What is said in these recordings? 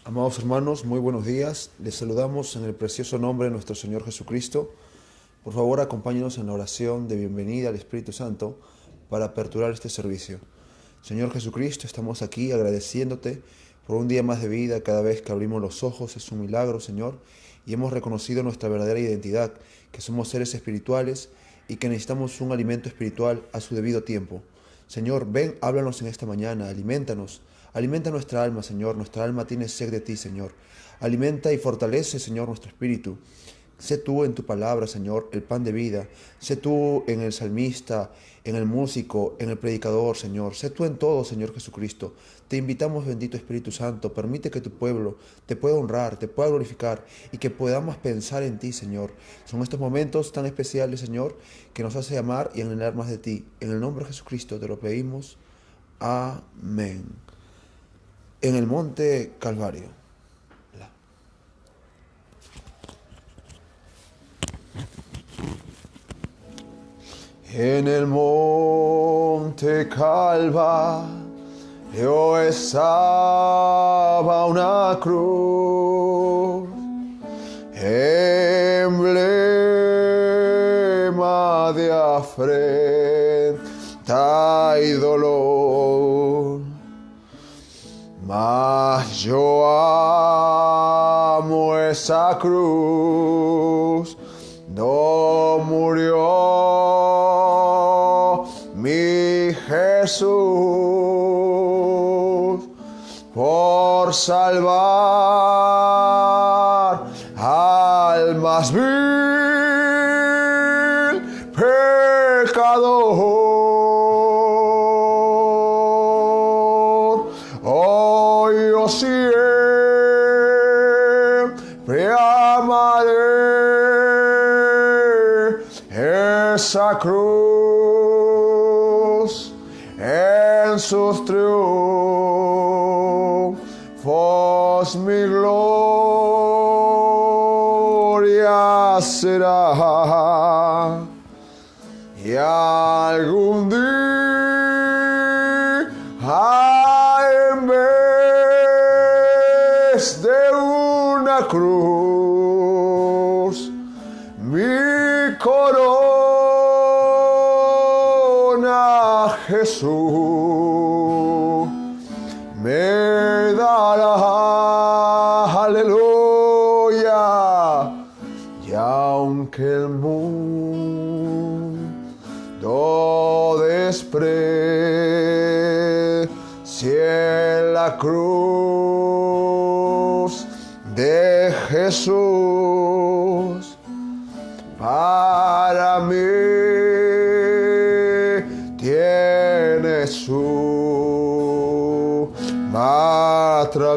Amados hermanos, muy buenos días. Les saludamos en el precioso nombre de nuestro Señor Jesucristo. Por favor, acompáñenos en la oración de bienvenida al Espíritu Santo para aperturar este servicio. Señor Jesucristo, estamos aquí agradeciéndote por un día más de vida. Cada vez que abrimos los ojos es un milagro, Señor, y hemos reconocido nuestra verdadera identidad, que somos seres espirituales y que necesitamos un alimento espiritual a su debido tiempo. Señor, ven, háblanos en esta mañana, aliméntanos. Alimenta nuestra alma, Señor. Nuestra alma tiene sed de ti, Señor. Alimenta y fortalece, Señor, nuestro espíritu. Sé tú en tu palabra, Señor, el pan de vida. Sé tú en el salmista, en el músico, en el predicador, Señor. Sé tú en todo, Señor Jesucristo. Te invitamos, bendito Espíritu Santo. Permite que tu pueblo te pueda honrar, te pueda glorificar y que podamos pensar en ti, Señor. Son estos momentos tan especiales, Señor, que nos hace amar y anhelar más de ti. En el nombre de Jesucristo te lo pedimos. Amén. En el monte Calvario. En el monte Calvario estaba una cruz, emblema de afrenta y dolor. Mas yo amo esa cruz, no murió mi Jesús por salvar al más vil pecador. Yo siempre amaré esa cruz en sus triunfos, mi gloria será. Y algún día en vez de una cruz, mi corona Jesús me dará. Aleluya. Y aunque el mundo desprecie la cruz de Jesús, para mí tiene su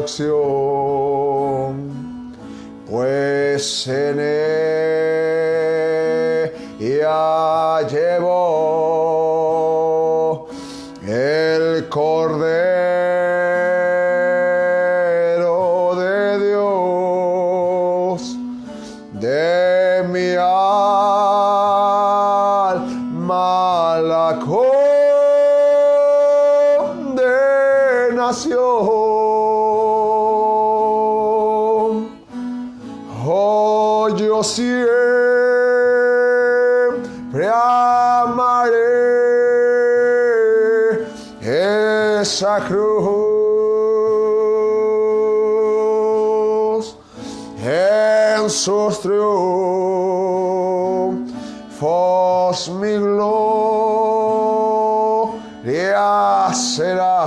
atracción, pues en ella llevó el Cordero de Dios de mi alma la condenación. Oh, yo siempre amaré esa cruz en sus triunfos, mi gloria será.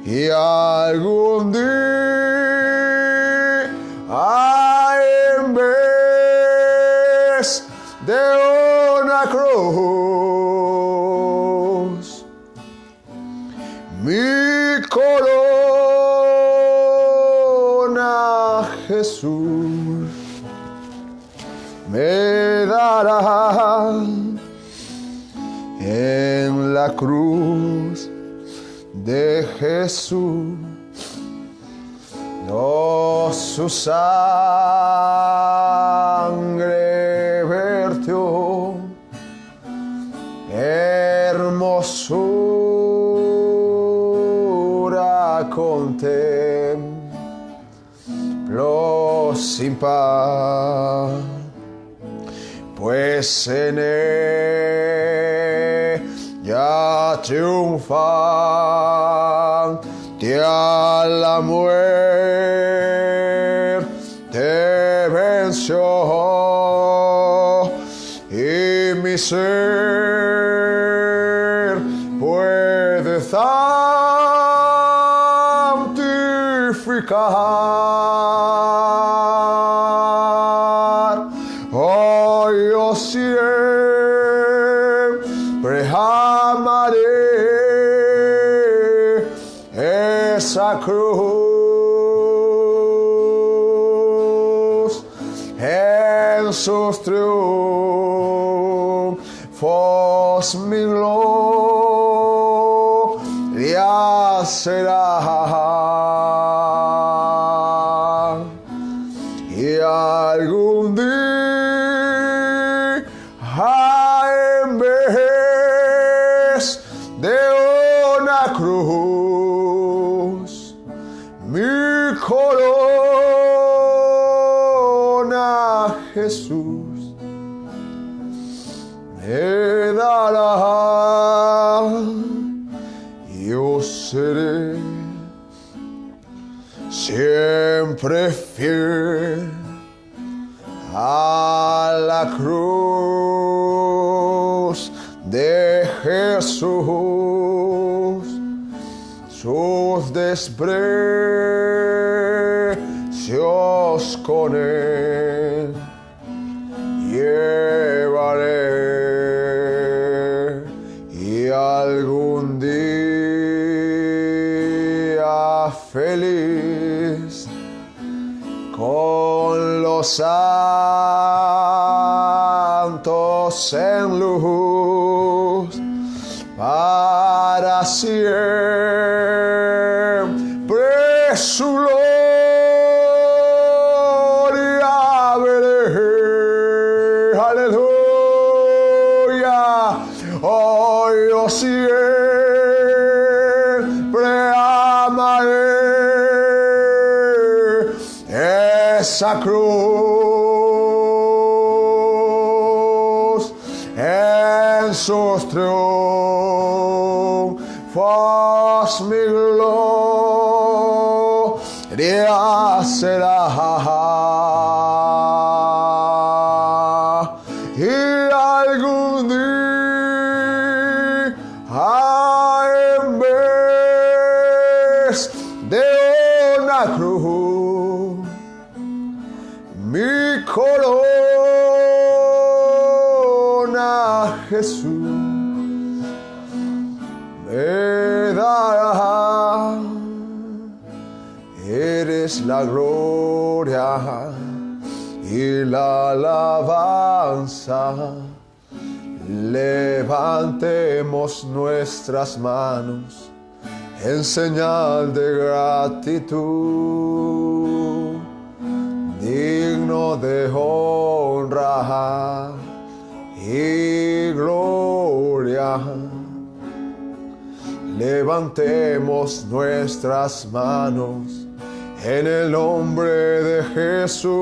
Y algún día en vez de una cruz, mi corona Jesús me dará. En la cruz de Jesús, no, su sangre vertió, hermosura con templo sin par, pues en ella triunfante a la muerte venció, y mi ser puede santificar. Oh, yo siempre amaré esa cruz, en sus triunfos mi gloria será. Y algún día, en vez de una cruz, mi corona Jesús me dará. Yo seré siempre fiel a la cruz de Jesús. Sus desprecios con él llevaré, y algún día feliz con los santos en luz, para siempre su gloria veré. Aleluya. Oh, yo siempre amaré esa cruz, en sus triunfos mi gloria será. Y algún día, en vez de una cruz, mi corona Jesús me dará. Eres la gloria y la alabanza. Levantemos nuestras manos en señal de gratitud, digno de honra y gloria. Levantemos nuestras manos en el nombre de Jesús.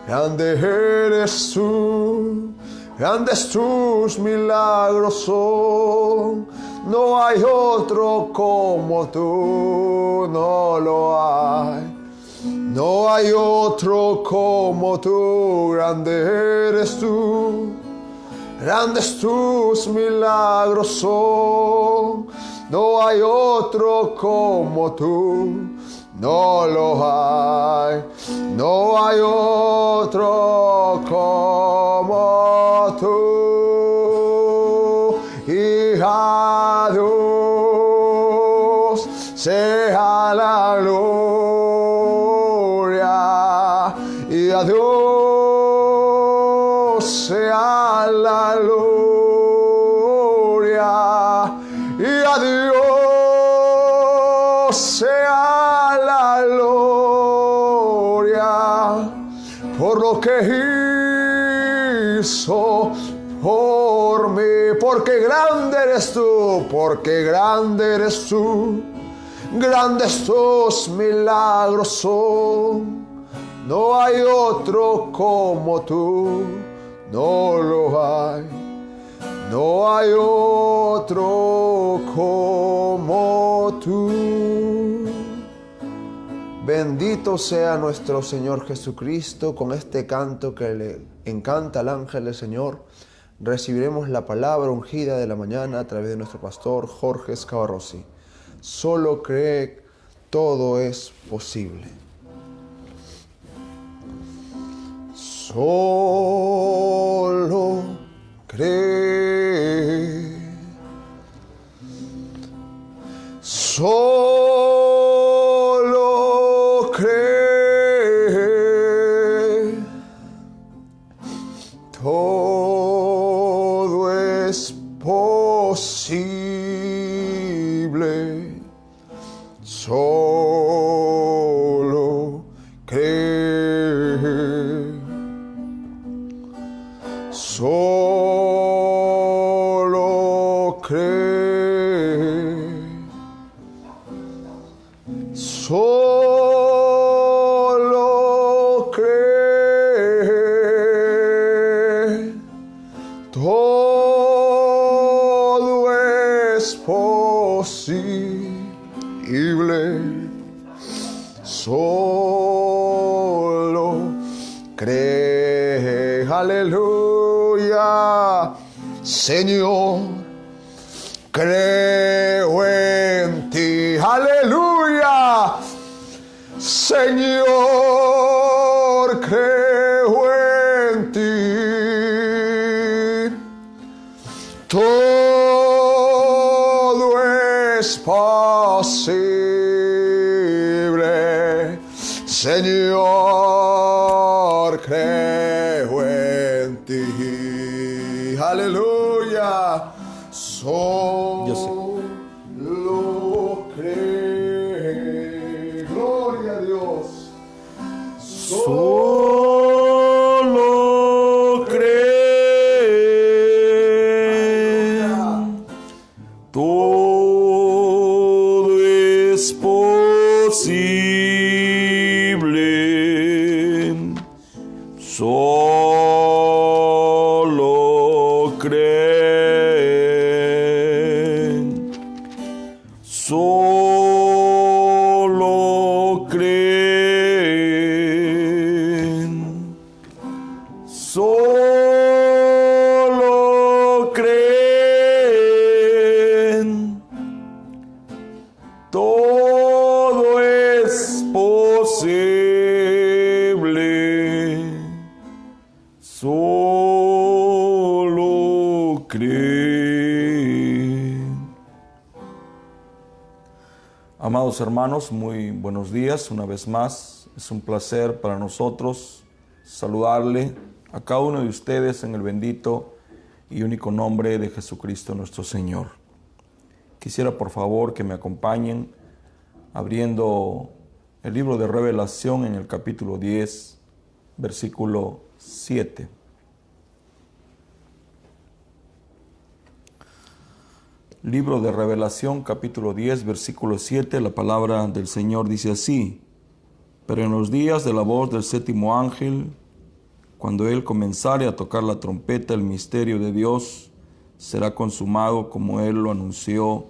Grande eres tú, grandes tus milagros son. No hay otro como tú, no lo hay. No hay otro como tú, grande eres tú. Grandes tus milagros son, no hay otro como tú, no lo hay, no hay otro como tú. Y a Dios sea la gloria, y a Dios sea la gloria, y a Dios sea la gloria por lo que hizo por mí. Porque grande eres tú, porque grande eres tú, Grandes tus milagros son, no hay otro como tú, no lo hay. No hay otro como tú. Bendito sea nuestro Señor Jesucristo. Con este canto que le encanta al ángel del Señor, recibiremos la palabra ungida de la mañana a través de nuestro pastor Jorge Scavarrossi. Solo cree, todo es posible. Solo cree, solo cree, todo es posible, solo cree, solo cree, solo cree, todo es posible, solo cree. Aleluya. Señor, creo en ti. Aleluya. Señor, creo en ti. Todo es posible. Señor, creo en ti. Aleluya. Solo cree. Gloria a Dios. Solo cree. Todo es posible. Solo creen, solo creen, solo creen, todo es posible. Solo cree. Amados hermanos, muy buenos días una vez más. Es un placer para nosotros saludarle a cada uno de ustedes en el bendito y único nombre de Jesucristo nuestro Señor. Quisiera por favor que me acompañen abriendo el libro de Revelación en el capítulo 10, versículo 7. Libro de Revelación, capítulo 10, versículo 7, la palabra del Señor dice así: Pero en los días de la voz del séptimo ángel, cuando él comenzare a tocar la trompeta, el misterio de Dios será consumado, como él lo anunció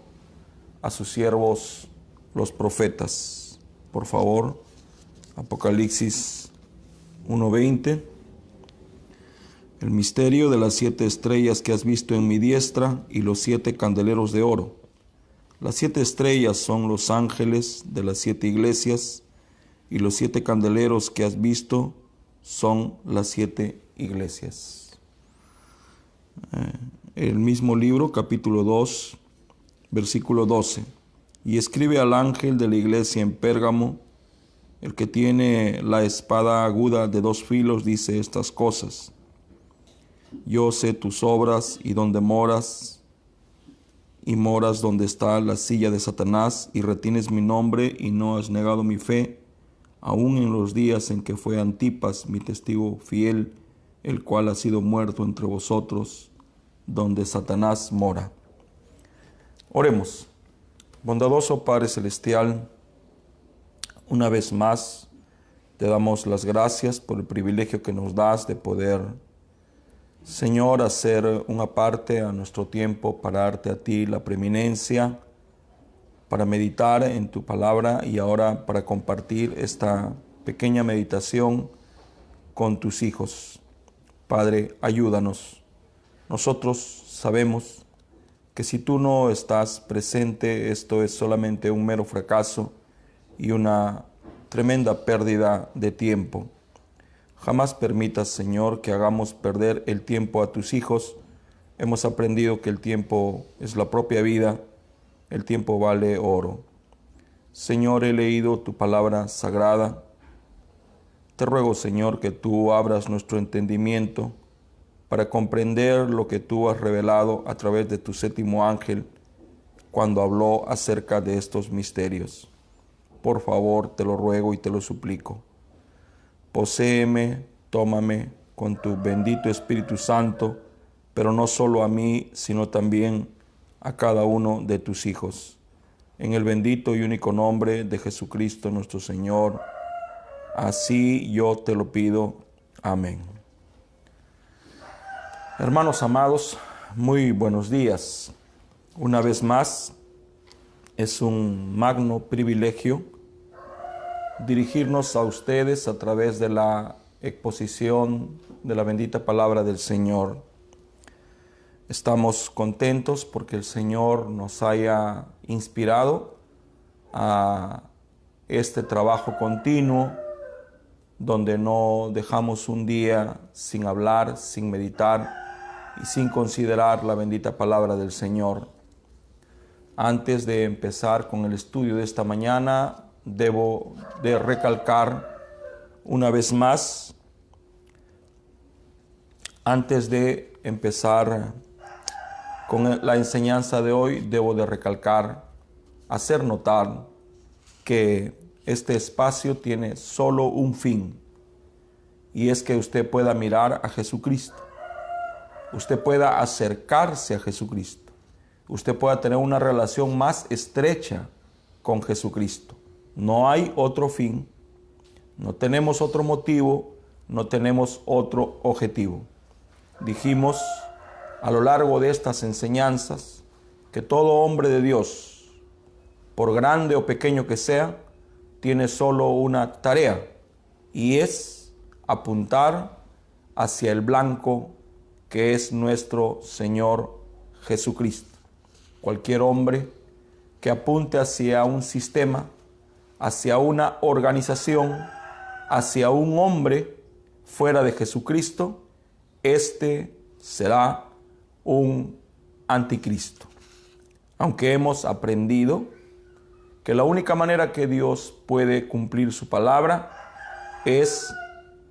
a sus siervos los profetas. Por favor, Apocalipsis 1:20. El misterio de las 7 estrellas que has visto en mi diestra y los 7 candeleros de oro. Las 7 estrellas son los ángeles de las 7 iglesias y los 7 candeleros que has visto son las 7 iglesias. El mismo libro, capítulo 2, versículo 12. Y escribe al ángel de la iglesia en Pérgamo, el que tiene la espada aguda de 2 filos, dice estas cosas: Yo sé tus obras y dónde moras, y moras donde está la silla de Satanás, y retienes mi nombre y no has negado mi fe, aun en los días en que fue Antipas, mi testigo fiel, el cual ha sido muerto entre vosotros, donde Satanás mora. Oremos. Bondadoso Padre Celestial, una vez más te damos las gracias por el privilegio que nos das de poder, Señor, hacer una parte a nuestro tiempo para darte a ti la preeminencia, para meditar en tu palabra y ahora para compartir esta pequeña meditación con tus hijos. Padre, ayúdanos. Nosotros sabemos que si tú no estás presente, esto es solamente un mero fracaso y una tremenda pérdida de tiempo. Jamás permitas, Señor, que hagamos perder el tiempo a tus hijos. Hemos aprendido que el tiempo es la propia vida, el tiempo vale oro. Señor, he leído tu palabra sagrada. Te ruego, Señor, que tú abras nuestro entendimiento para comprender lo que tú has revelado a través de tu séptimo ángel cuando habló acerca de estos misterios. Por favor, te lo ruego y te lo suplico. Poséeme, tómame con tu bendito Espíritu Santo, pero no solo a mí, sino también a cada uno de tus hijos. En el bendito y único nombre de Jesucristo nuestro Señor, así yo te lo pido. Amén. Hermanos amados, muy buenos días. Una vez más, es un magno privilegio dirigirnos a ustedes a través de la exposición de la bendita palabra del Señor. Estamos contentos porque el Señor nos haya inspirado a este trabajo continuo, donde no dejamos un día sin hablar, sin meditar y sin considerar la bendita palabra del Señor. Antes de empezar con el estudio de esta mañana, debo de recalcar una vez más, antes de empezar con la enseñanza de hoy, debo de recalcar, hacer notar que este espacio tiene solo un fin, y es que usted pueda mirar a Jesucristo, usted pueda acercarse a Jesucristo, usted pueda tener una relación más estrecha con Jesucristo. No hay otro fin, no tenemos otro motivo, no tenemos otro objetivo. Dijimos a lo largo de estas enseñanzas que todo hombre de Dios, por grande o pequeño que sea, tiene solo una tarea, y es apuntar hacia el blanco que es nuestro Señor Jesucristo. Cualquier hombre que apunte hacia un sistema, hacia una organización, hacia un hombre fuera de Jesucristo, este será un anticristo. Aunque hemos aprendido que la única manera que Dios puede cumplir su palabra es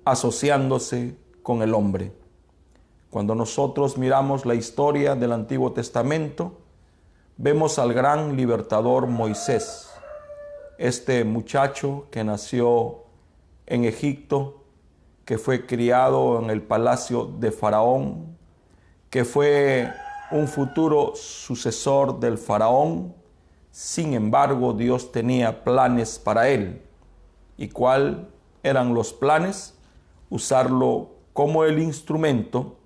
asociándose con el hombre. Cuando nosotros miramos la historia del Antiguo Testamento, vemos al gran libertador Moisés, este muchacho que nació en Egipto, que fue criado en el palacio de Faraón, que fue un futuro sucesor del Faraón. Sin embargo, Dios tenía planes para él. ¿Y cuáles eran los planes? Usarlo como el instrumento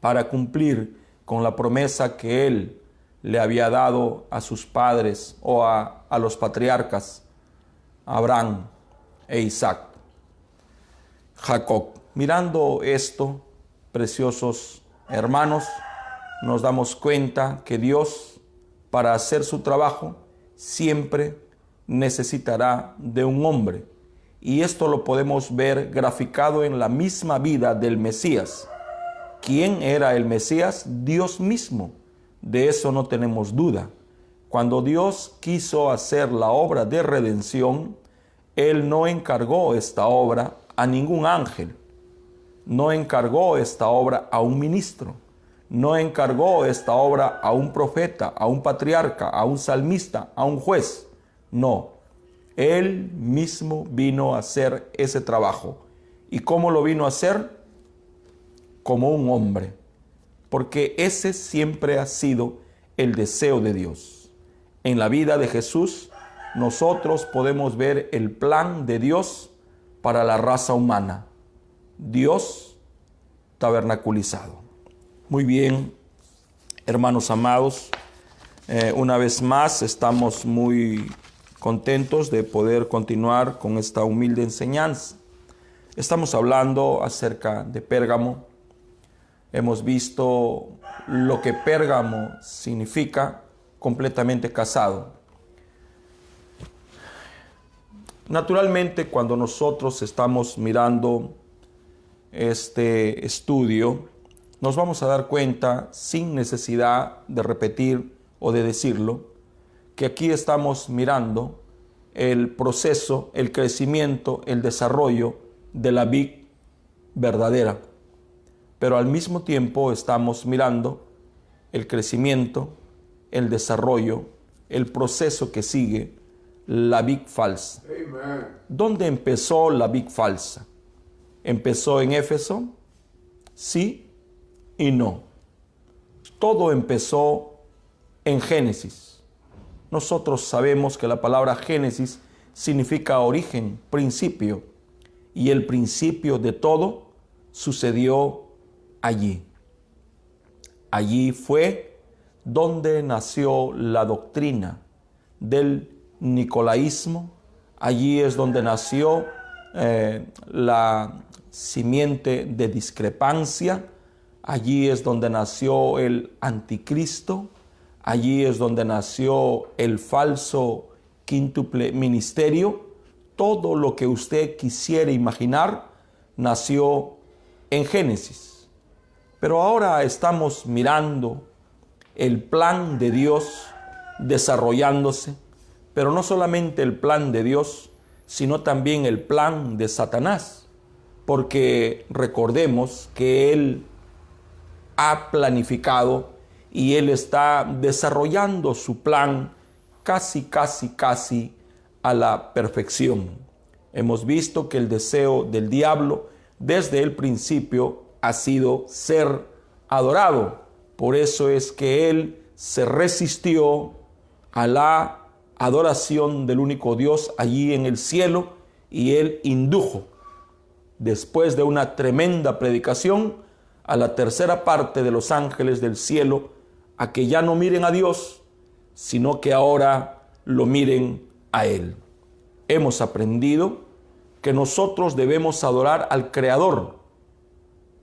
para cumplir con la promesa que él le había dado a sus padres o a los patriarcas, Abraham e Isaac, Jacob. Mirando esto, preciosos hermanos, nos damos cuenta que Dios, para hacer su trabajo, siempre necesitará de un hombre. Y esto lo podemos ver graficado en la misma vida del Mesías. ¿Quién era el Mesías? Dios mismo. De eso no tenemos duda. Cuando Dios quiso hacer la obra de redención, Él no encargó esta obra a ningún ángel, no encargó esta obra a un ministro, no encargó esta obra a un profeta, a un patriarca, a un salmista, a un juez. No, Él mismo vino a hacer ese trabajo. ¿Y cómo lo vino a hacer? Como un hombre, porque ese siempre ha sido el deseo de Dios. en la vida de Jesús, nosotros podemos ver el plan de Dios para la raza humana. Dios tabernaculizado. Muy bien, hermanos amados, una vez más estamos muy contentos de poder continuar con esta humilde enseñanza. Estamos hablando acerca de Pérgamo. Hemos visto lo que Pérgamo significa, completamente casado. Naturalmente, cuando nosotros estamos mirando este estudio, nos vamos a dar cuenta, sin necesidad de repetir o de decirlo, que aquí estamos mirando el proceso, el crecimiento, el desarrollo de la vid verdadera. Pero al mismo tiempo estamos mirando el crecimiento, el desarrollo, el proceso que sigue la vid falsa. Amen. ¿Dónde empezó la vid falsa? ¿Empezó en Éfeso? Sí y no. Todo empezó en Génesis. Nosotros sabemos que la palabra Génesis significa origen, principio, y el principio de todo sucedió allí. Allí fue donde nació la doctrina del nicolaísmo. Allí es donde nació la simiente de discrepancia. Allí es donde nació el anticristo. Allí es donde nació el falso quíntuple ministerio. Todo lo que usted quisiera imaginar nació en Génesis. Pero ahora estamos mirando el plan de Dios desarrollándose, pero no solamente el plan de Dios, sino también el plan de Satanás, porque recordemos que Él ha planificado y Él está desarrollando su plan casi a la perfección. Hemos visto que el deseo del diablo desde el principio ha sido ser adorado. Por eso es que Él se resistió a la adoración del único Dios allí en el cielo y Él indujo, después de una tremenda predicación, a la tercera parte de los ángeles del cielo a que ya no miren a Dios, sino que ahora lo miren a Él. Hemos aprendido que nosotros debemos adorar al Creador,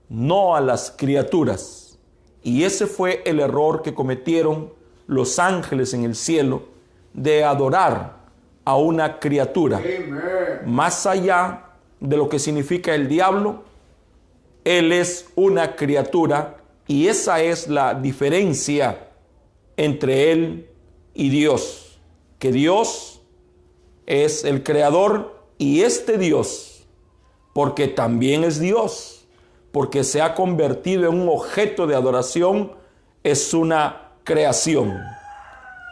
no a las criaturas. Y ese fue el error que cometieron los ángeles en el cielo, de adorar a una criatura. Amen. Más allá de lo que significa el diablo, él es una criatura y esa es la diferencia entre él y Dios. Que Dios es el creador y este Dios, porque también es Dios, porque se ha convertido en un objeto de adoración, es una creación.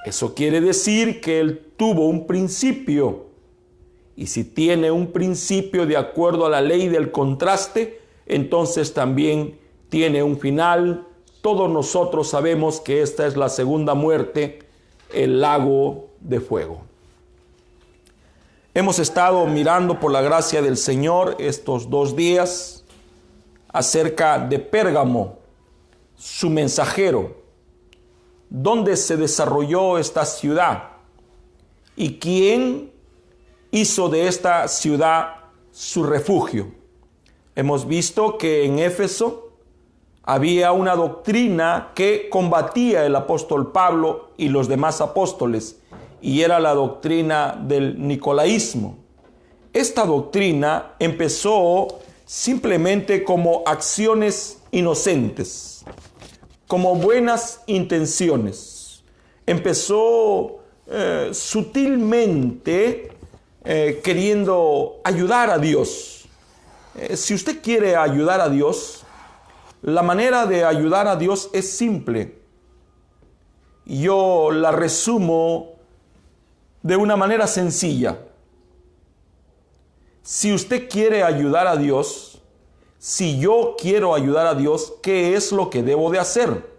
Eso quiere decir que Él tuvo un principio. Y si tiene un principio de acuerdo a la ley del contraste, entonces también tiene un final. Todos nosotros sabemos que esta es la segunda muerte, el lago de fuego. Hemos estado mirando por la gracia del Señor estos 2 días acerca de Pérgamo, su mensajero, dónde se desarrolló esta ciudad y quién hizo de esta ciudad su refugio. Hemos visto que en Éfeso había una doctrina que combatía el apóstol Pablo y los demás apóstoles, y era la doctrina del nicolaísmo. Esta doctrina empezó simplemente como acciones inocentes, como buenas intenciones. Empezó sutilmente queriendo ayudar a Dios. Si usted quiere ayudar a Dios, la manera de ayudar a Dios es simple. Yo la resumo de una manera sencilla. Si usted quiere ayudar a Dios, si yo quiero ayudar a Dios, ¿qué es lo que debo de hacer?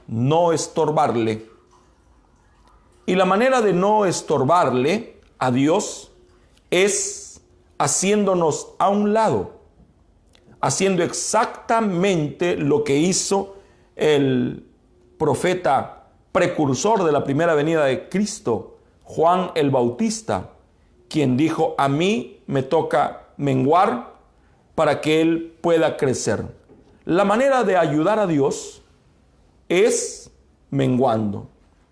No estorbarle. Y la manera de no estorbarle a Dios es haciéndonos a un lado, haciendo exactamente lo que hizo el profeta precursor de la primera venida de Cristo, Juan el Bautista, quien dijo: a mí me toca menguar para que Él pueda crecer. La manera de ayudar a Dios es menguando,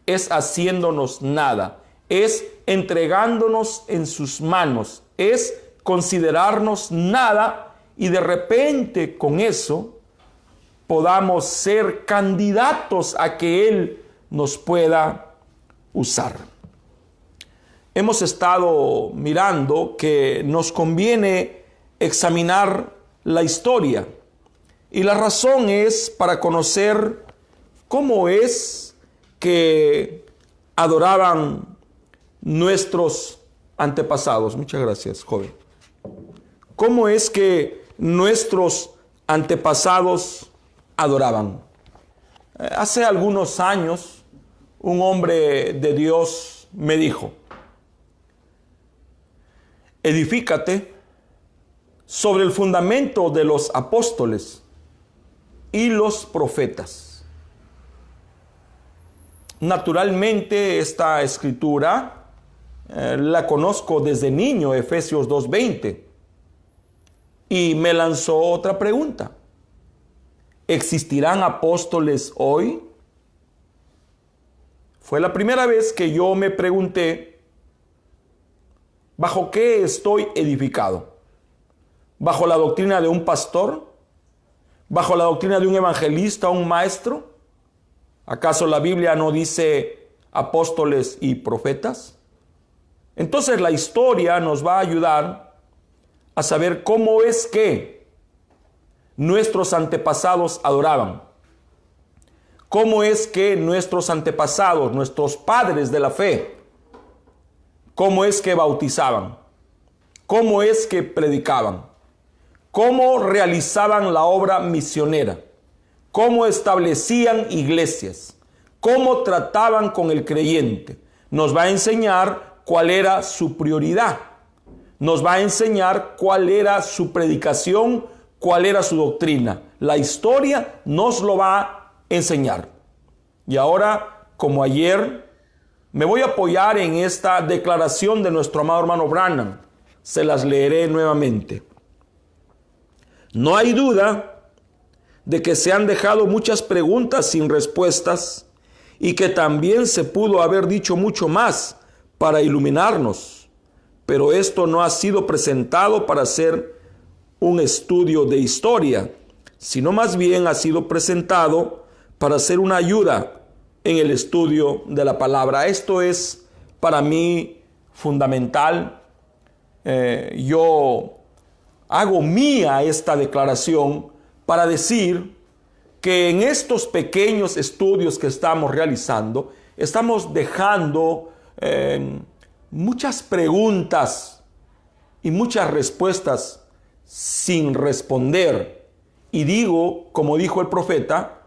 es haciéndonos nada, es entregándonos en sus manos, es considerarnos nada, y de repente con eso podamos ser candidatos a que Él nos pueda usar. Hemos estado mirando que nos conviene examinar la historia, y la razón es para conocer cómo es que adoraban nuestros antepasados. Muchas gracias, joven. ¿Cómo es que nuestros antepasados adoraban? Hace algunos años, un hombre de Dios me dijo: edifícate sobre el fundamento de los apóstoles y los profetas. Naturalmente, esta escritura la conozco desde niño, Efesios 2:20, y me lanzó otra pregunta: ¿existirán apóstoles hoy? Fue la primera vez que yo me pregunté: ¿bajo qué estoy edificado? ¿Bajo la doctrina de un pastor? ¿Bajo la doctrina de un evangelista, un maestro? ¿Acaso la Biblia no dice apóstoles y profetas? Entonces la historia nos va a ayudar a saber cómo es que nuestros antepasados adoraban. Cómo es que nuestros antepasados, nuestros padres de la fe, cómo es que bautizaban, cómo es que predicaban, cómo realizaban la obra misionera, cómo establecían iglesias, cómo trataban con el creyente. Nos va a enseñar cuál era su prioridad, nos va a enseñar cuál era su predicación, cuál era su doctrina. La historia nos lo va a enseñar. Y ahora, como ayer, me voy a apoyar en esta declaración de nuestro amado hermano Branham. Se las leeré nuevamente. No hay duda de que se han dejado muchas preguntas sin respuestas, y que también se pudo haber dicho mucho más para iluminarnos, pero esto no ha sido presentado para ser un estudio de historia, sino más bien ha sido presentado para ser una ayuda en el estudio de la palabra. Esto es para mí fundamental. Yo hago mía esta declaración para decir que en estos pequeños estudios que estamos realizando, estamos dejando muchas preguntas y muchas respuestas sin responder. Y digo, como dijo el profeta,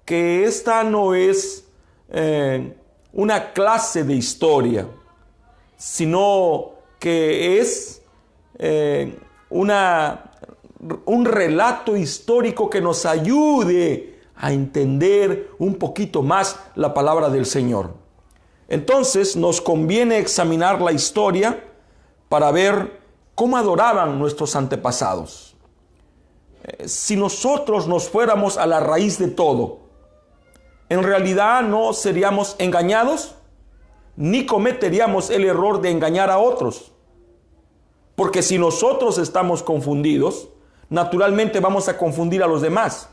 que esta no es una clase de historia, sino que es un relato histórico que nos ayude a entender un poquito más la palabra del Señor. Entonces nos conviene examinar la historia para ver cómo adoraban nuestros antepasados. Si nosotros nos fuéramos a la raíz de todo, en realidad no seríamos engañados, ni cometeríamos el error de engañar a otros. Porque si nosotros estamos confundidos, naturalmente vamos a confundir a los demás.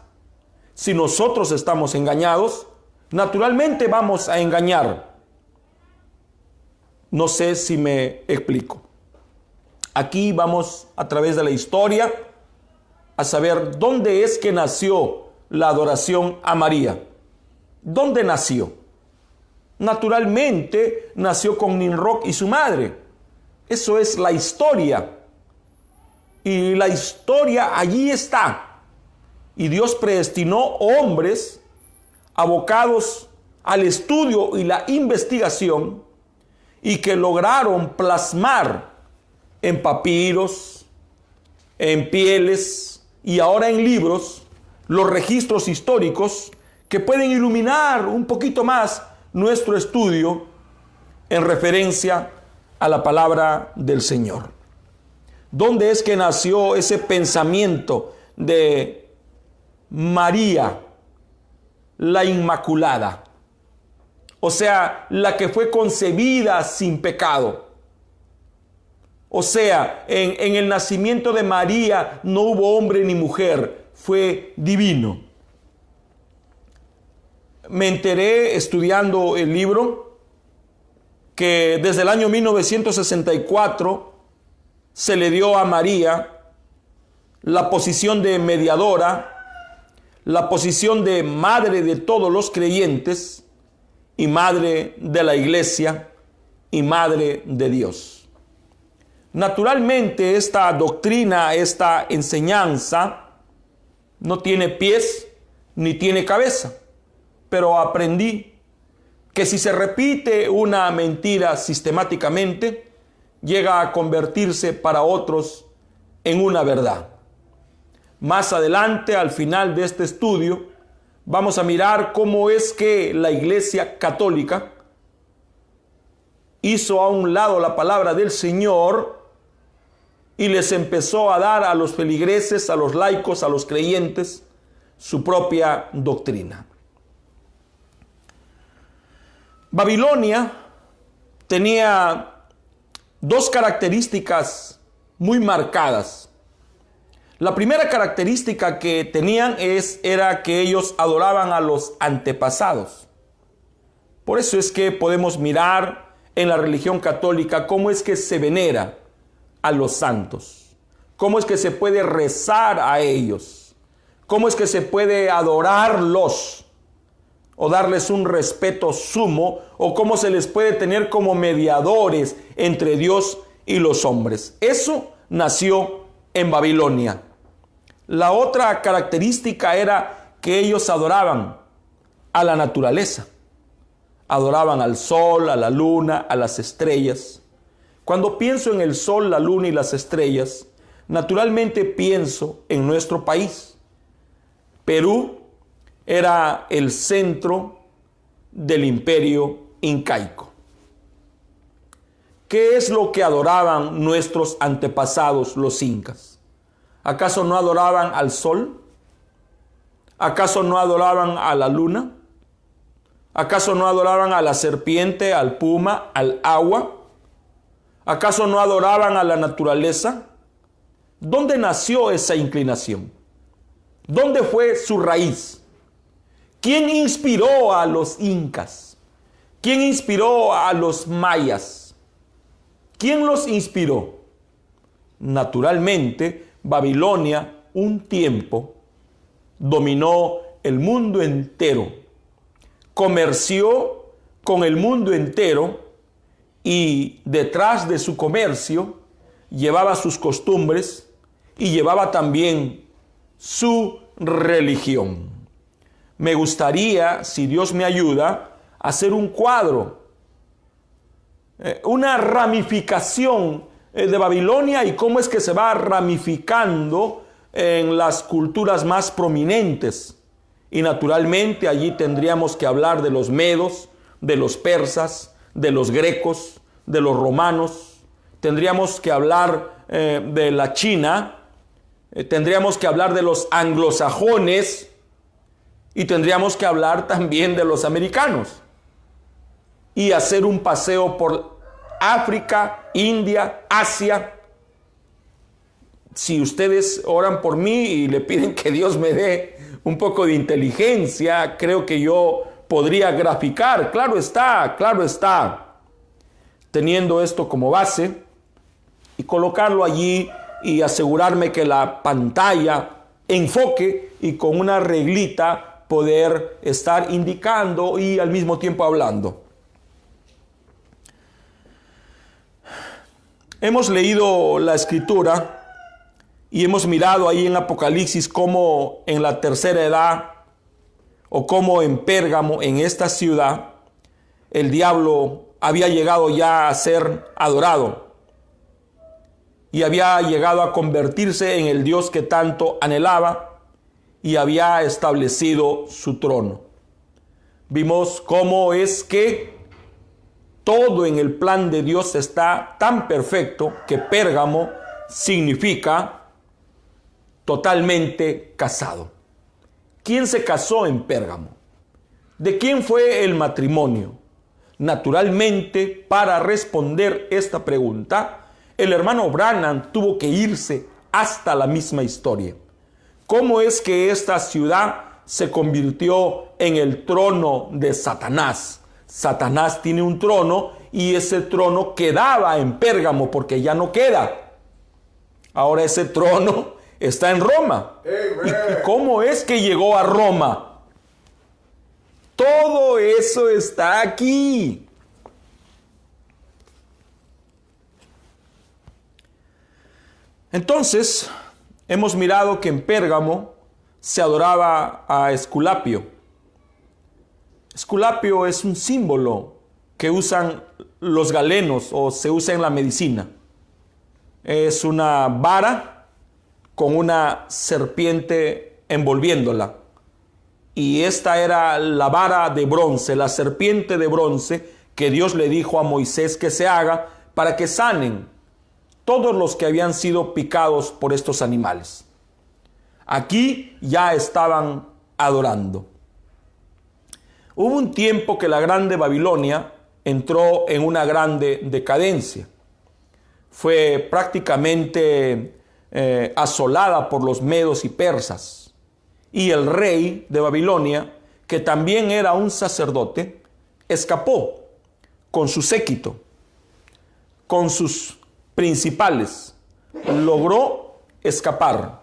Si nosotros estamos engañados, naturalmente vamos a engañar. No sé si me explico. Aquí vamos a través de la historia a saber dónde es que nació la adoración a María. ¿Dónde nació? Naturalmente nació con Nimrod y su madre. Eso es la historia. Y la historia allí está. Y Dios predestinó hombres abocados al estudio y la investigación y que lograron plasmar en papiros, en pieles y ahora en libros los registros históricos que pueden iluminar un poquito más nuestro estudio en referencia a la palabra del Señor. ¿Dónde es que nació ese pensamiento de María, la Inmaculada? O sea, la que fue concebida sin pecado. O sea, en el nacimiento de María no hubo hombre ni mujer, fue divino. Me enteré estudiando el libro que desde el año 1964 se le dio a María la posición de mediadora, la posición de madre de todos los creyentes y madre de la iglesia y madre de Dios. Naturalmente, esta doctrina, esta enseñanza no tiene pies ni tiene cabeza, pero aprendí que si se repite una mentira sistemáticamente, llega a convertirse para otros en una verdad. Más adelante, al final de este estudio, vamos a mirar cómo es que la Iglesia Católica hizo a un lado la palabra del Señor y les empezó a dar a los feligreses, a los laicos, a los creyentes, su propia doctrina. Babilonia tenía dos características muy marcadas. La primera característica que tenían era que ellos adoraban a los antepasados. Por eso es que podemos mirar en la religión católica cómo es que se venera a los santos, cómo es que se puede rezar a ellos, cómo es que se puede adorarlos o darles un respeto sumo, o cómo se les puede tener como mediadores entre Dios y los hombres. Eso nació en Babilonia. La otra característica era que ellos adoraban a la naturaleza. Adoraban al sol, a la luna, a las estrellas. Cuando pienso en el sol, la luna y las estrellas, naturalmente pienso en nuestro país. Perú era el centro del imperio incaico. ¿Qué es lo que adoraban nuestros antepasados, los incas? ¿Acaso no adoraban al sol? ¿Acaso no adoraban a la luna? ¿Acaso no adoraban a la serpiente, al puma, al agua? ¿Acaso no adoraban a la naturaleza? ¿Dónde nació esa inclinación? ¿Dónde fue su raíz? ¿Quién inspiró a los incas? ¿Quién inspiró a los mayas? ¿Quién los inspiró? Naturalmente, Babilonia un tiempo dominó el mundo entero, comerció con el mundo entero y detrás de su comercio llevaba sus costumbres y llevaba también su religión. Me gustaría, si Dios me ayuda, hacer un cuadro, una ramificación de Babilonia y cómo es que se va ramificando en las culturas más prominentes. Y naturalmente allí tendríamos que hablar de los medos, de los persas, de los grecos, de los romanos. Tendríamos que hablar de la China, tendríamos que hablar de los anglosajones y tendríamos que hablar también de los americanos. Y hacer un paseo por África, India, Asia. Si ustedes oran por mí y le piden que Dios me dé un poco de inteligencia, creo que yo podría graficar, claro está, teniendo esto como base y colocarlo allí y asegurarme que la pantalla enfoque y con una reglita poder estar indicando y al mismo tiempo hablando. Hemos leído la escritura y hemos mirado ahí en Apocalipsis cómo en la tercera edad o cómo en Pérgamo, en esta ciudad, el diablo había llegado ya a ser adorado y había llegado a convertirse en el Dios que tanto anhelaba y había establecido su trono. Vimos cómo es que todo en el plan de Dios está tan perfecto que Pérgamo significa totalmente casado. ¿Quién se casó en Pérgamo? ¿De quién fue el matrimonio? Naturalmente, para responder esta pregunta, el hermano Branham tuvo que irse hasta la misma historia. ¿Cómo es que esta ciudad se convirtió en el trono de Satanás? Satanás tiene un trono y ese trono quedaba en Pérgamo porque ya no queda. Ahora ese trono está en Roma. ¿Y cómo es que llegó a Roma? Todo eso está aquí. Entonces, hemos mirado que en Pérgamo se adoraba a Esculapio. Esculapio es un símbolo que usan los galenos o se usa en la medicina. Es una vara con una serpiente envolviéndola. Y esta era la vara de bronce, la serpiente de bronce que Dios le dijo a Moisés que se haga para que sanen todos los que habían sido picados por estos animales. Aquí ya estaban adorando. Hubo un tiempo que la grande Babilonia entró en una grande decadencia. Fue prácticamente asolada por los medos y persas. Y el rey de Babilonia, que también era un sacerdote, escapó con su séquito, con sus principales. Logró escapar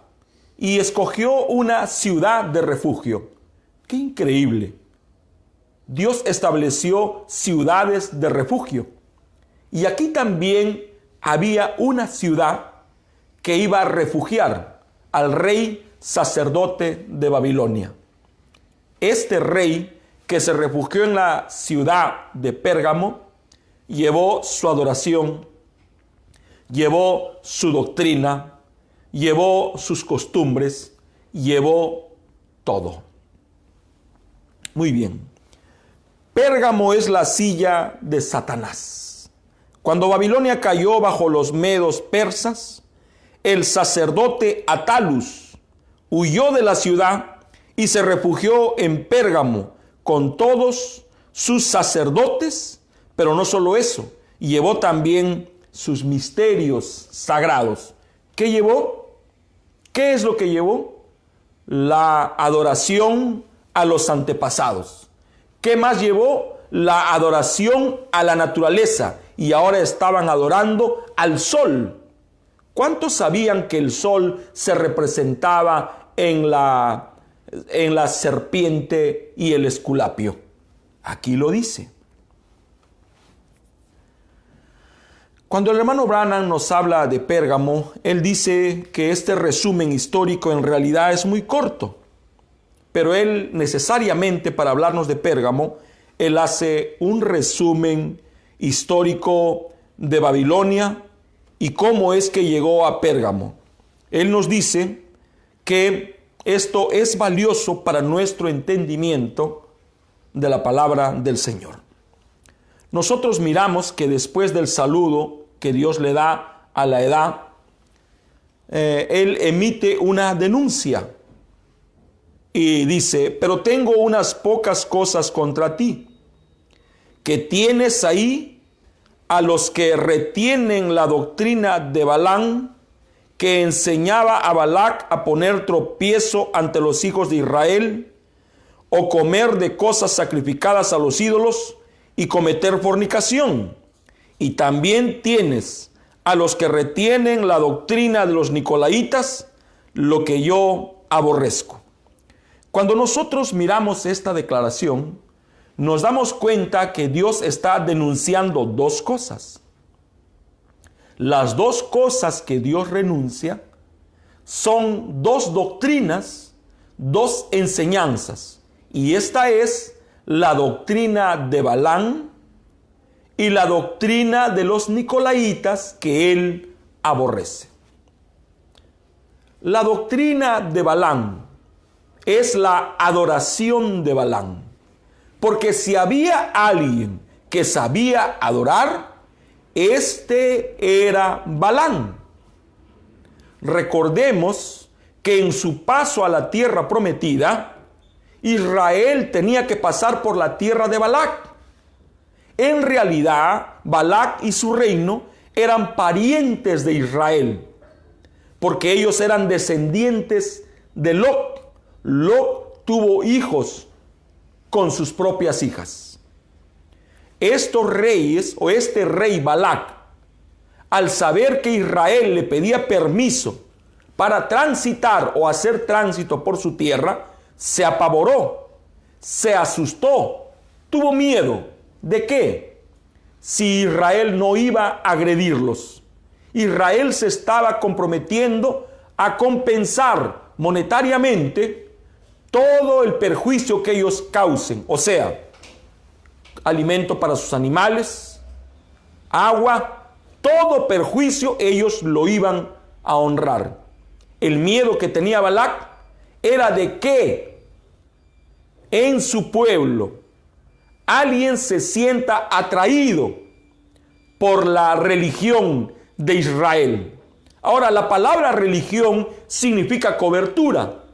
y escogió una ciudad de refugio. ¡Qué increíble! Dios estableció ciudades de refugio. Y aquí también había una ciudad que iba a refugiar al rey sacerdote de Babilonia. Este rey que se refugió en la ciudad de Pérgamo llevó su adoración, llevó su doctrina, llevó sus costumbres, llevó todo. Muy bien. Pérgamo es la silla de Satanás. Cuando Babilonia cayó bajo los medos persas, el sacerdote Attalus huyó de la ciudad y se refugió en Pérgamo con todos sus sacerdotes, pero no solo eso, llevó también sus misterios sagrados. ¿Qué llevó? ¿Qué es lo que llevó? La adoración a los antepasados. ¿Qué más llevó? La adoración a la naturaleza. Y ahora estaban adorando al sol. ¿Cuántos sabían que el sol se representaba en la serpiente y el esculapio? Aquí lo dice. Cuando el hermano Branham nos habla de Pérgamo, él dice que este resumen histórico en realidad es muy corto. Pero él necesariamente para hablarnos de Pérgamo, él hace un resumen histórico de Babilonia y cómo es que llegó a Pérgamo. Él nos dice que esto es valioso para nuestro entendimiento de la palabra del Señor. Nosotros miramos que después del saludo que Dios le da a la edad, él emite una denuncia y dice: pero tengo unas pocas cosas contra ti, que tienes ahí a los que retienen la doctrina de Balaam, que enseñaba a Balac a poner tropiezo ante los hijos de Israel, o comer de cosas sacrificadas a los ídolos, y cometer fornicación. Y también tienes a los que retienen la doctrina de los nicolaitas, lo que yo aborrezco. Cuando nosotros miramos esta declaración, nos damos cuenta que Dios está denunciando dos cosas. Las dos cosas que Dios renuncia son dos doctrinas, dos enseñanzas. Y esta es la doctrina de Balaam y la doctrina de los nicolaitas que él aborrece. La doctrina de Balaam es la adoración de Balaam. Porque si había alguien que sabía adorar, este era Balaam. Recordemos que en su paso a la tierra prometida, Israel tenía que pasar por la tierra de Balac. En realidad, Balac y su reino eran parientes de Israel, porque ellos eran descendientes de Lot. Lot tuvo hijos con sus propias hijas. Estos reyes, o este rey Balac, al saber que Israel le pedía permiso para transitar o hacer tránsito por su tierra, se apavoró, se asustó, tuvo miedo. ¿De qué? Si Israel no iba a agredirlos. Israel se estaba comprometiendo a compensar monetariamente todo el perjuicio que ellos causen, o sea, alimento para sus animales, agua, todo perjuicio ellos lo iban a honrar. El miedo que tenía Balac era de que en su pueblo alguien se sienta atraído por la religión de Israel. Ahora, la palabra religión significa cobertura.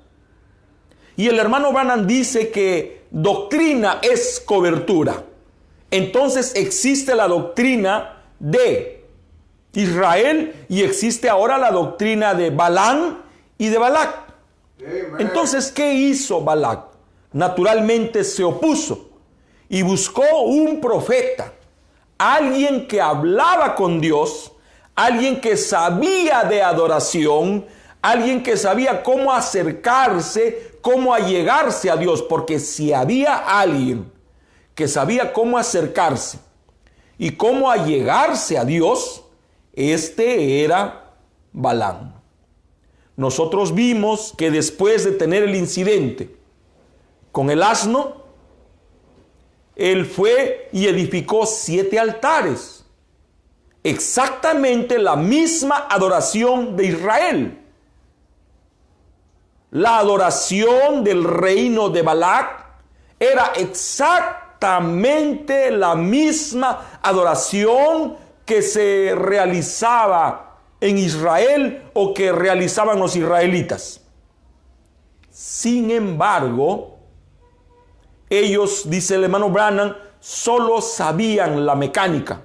Y el hermano Branham dice que doctrina es cobertura. Entonces existe la doctrina de Israel y existe ahora la doctrina de Balaam y de Balac. Entonces, ¿qué hizo Balac? Naturalmente se opuso y buscó un profeta, alguien que hablaba con Dios, alguien que sabía de adoración, alguien que sabía cómo acercarse, cómo allegarse a Dios, porque si había alguien que sabía cómo acercarse y cómo allegarse a Dios, este era Balaam. Nosotros vimos que después de tener el incidente con el asno, él fue y edificó 7 altares. Exactamente la misma adoración de Israel. La adoración del reino de Balac era exactamente la misma adoración que se realizaba en Israel o que realizaban los israelitas. Sin embargo, ellos, dice el hermano Branham, solo sabían la mecánica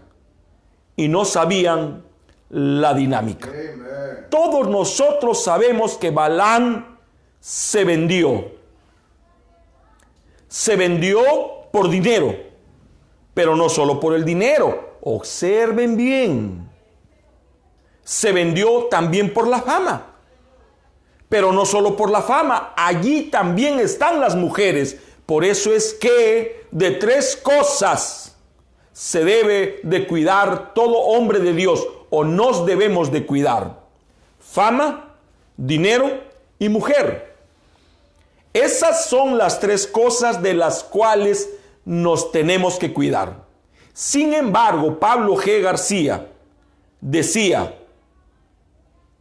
y no sabían la dinámica. Amen. Todos nosotros sabemos que Balaam se vendió. Se vendió por dinero, pero no solo por el dinero. Observen bien. Se vendió también por la fama. Pero no solo por la fama. Allí también están las mujeres. Por eso es que de 3 cosas se debe de cuidar todo hombre de Dios, o nos debemos de cuidar: fama, dinero y mujer. Esas son las 3 cosas de las cuales nos tenemos que cuidar. Sin embargo, Pablo G. García decía: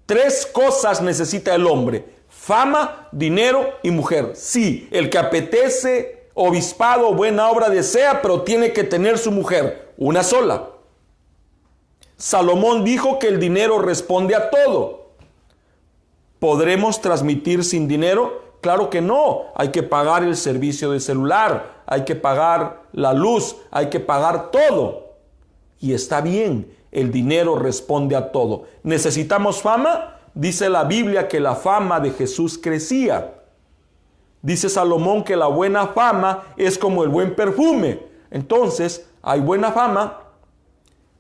3 cosas necesita el hombre: fama, dinero y mujer. Sí, el que apetece obispado o buena obra desea, pero tiene que tener su mujer, una sola. Salomón dijo que el dinero responde a todo. ¿Podremos transmitir sin dinero? Claro que no. Hay que pagar el servicio de celular, hay que pagar la luz, hay que pagar todo. Y está bien, el dinero responde a todo. ¿Necesitamos fama? Dice la Biblia que la fama de Jesús crecía. Dice Salomón que la buena fama es como el buen perfume. Entonces, hay buena fama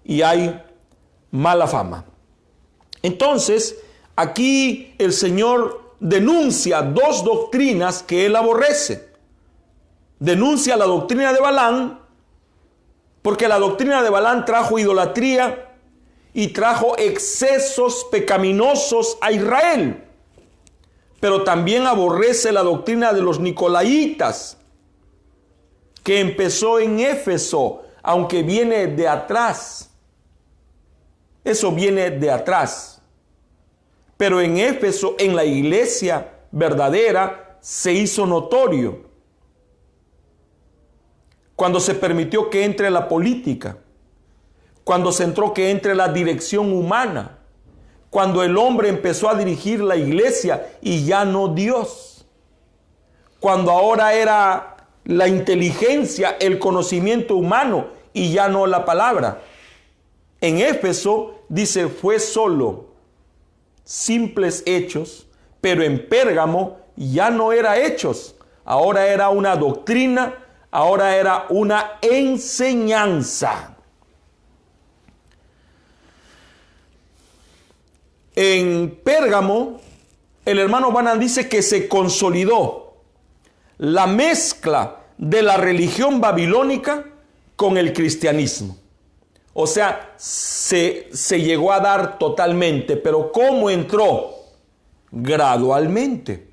y hay mala fama. Entonces, aquí el Señor denuncia 2 doctrinas que él aborrece. Denuncia la doctrina de Balaam, porque la doctrina de Balaam trajo idolatría y trajo excesos pecaminosos a Israel. Pero también aborrece la doctrina de los nicolaitas, que empezó en Éfeso, aunque viene de atrás. Eso viene de atrás. Pero en Éfeso, en la iglesia verdadera, se hizo notorio. Cuando se permitió que entre la política, cuando se entró que entre la dirección humana, cuando el hombre empezó a dirigir la iglesia y ya no Dios, cuando ahora era la inteligencia, el conocimiento humano y ya no la palabra. En Éfeso dice fue solo simples hechos, pero en Pérgamo ya no era hechos, ahora era una doctrina, ahora era una enseñanza. En Pérgamo, el hermano Branham dice que se consolidó la mezcla de la religión babilónica con el cristianismo. O sea, se llegó a dar totalmente, pero ¿cómo entró? Gradualmente,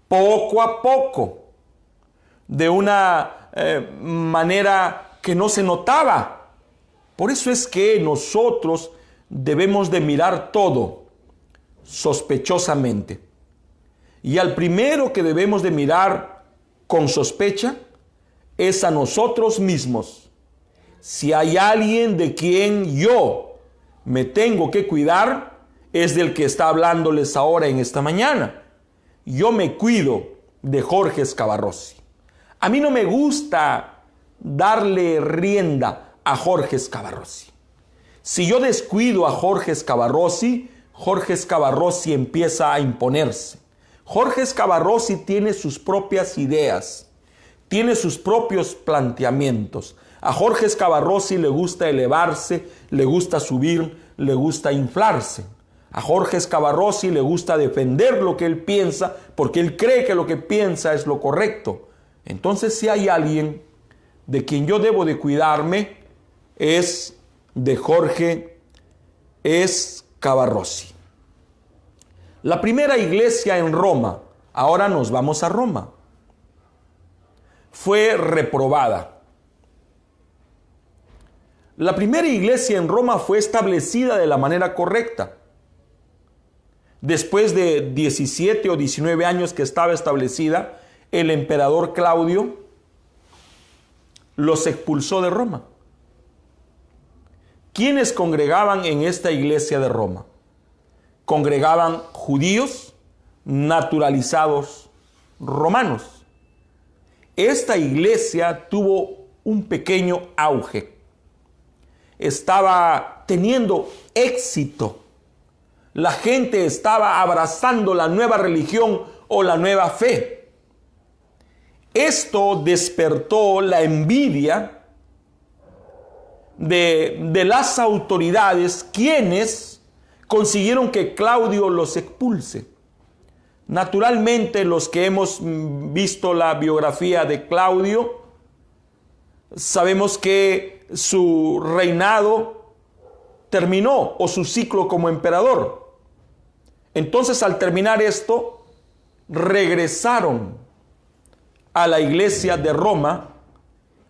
poco a poco, de una manera que no se notaba. Por eso es que nosotros debemos de mirar todo sospechosamente. Y al primero que debemos de mirar con sospecha es a nosotros mismos. Si hay alguien de quien yo me tengo que cuidar, es del que está hablándoles ahora en esta mañana. Yo me cuido de Jorge Scavarrossi. A mí no me gusta darle rienda a Jorge Scavarrossi. Si yo descuido a Jorge Scavarrossi, Jorge Scavarrossi empieza a imponerse. Jorge Scavarrossi tiene sus propias ideas, tiene sus propios planteamientos. A Jorge Scavarrossi le gusta elevarse, le gusta subir, le gusta inflarse. A Jorge Scavarrossi le gusta defender lo que él piensa porque él cree que lo que piensa es lo correcto. Entonces, si hay alguien de quien yo debo de cuidarme, es de Jorge Scavarrossi. La primera iglesia en Roma, ahora nos vamos a Roma, fue reprobada. La primera iglesia en Roma fue establecida de la manera correcta. Después de 17 o 19 años que estaba establecida, el emperador Claudio los expulsó de Roma. ¿Quiénes congregaban en esta iglesia de Roma? Congregaban judíos naturalizados romanos. Esta iglesia tuvo un pequeño auge. Estaba teniendo éxito. La gente estaba abrazando la nueva religión o la nueva fe. Esto despertó la envidia de las autoridades, quienes consiguieron que Claudio los expulse. Naturalmente, los que hemos visto la biografía de Claudio, sabemos que su reinado terminó, o su ciclo como emperador. Entonces, al terminar esto, regresaron a la iglesia de Roma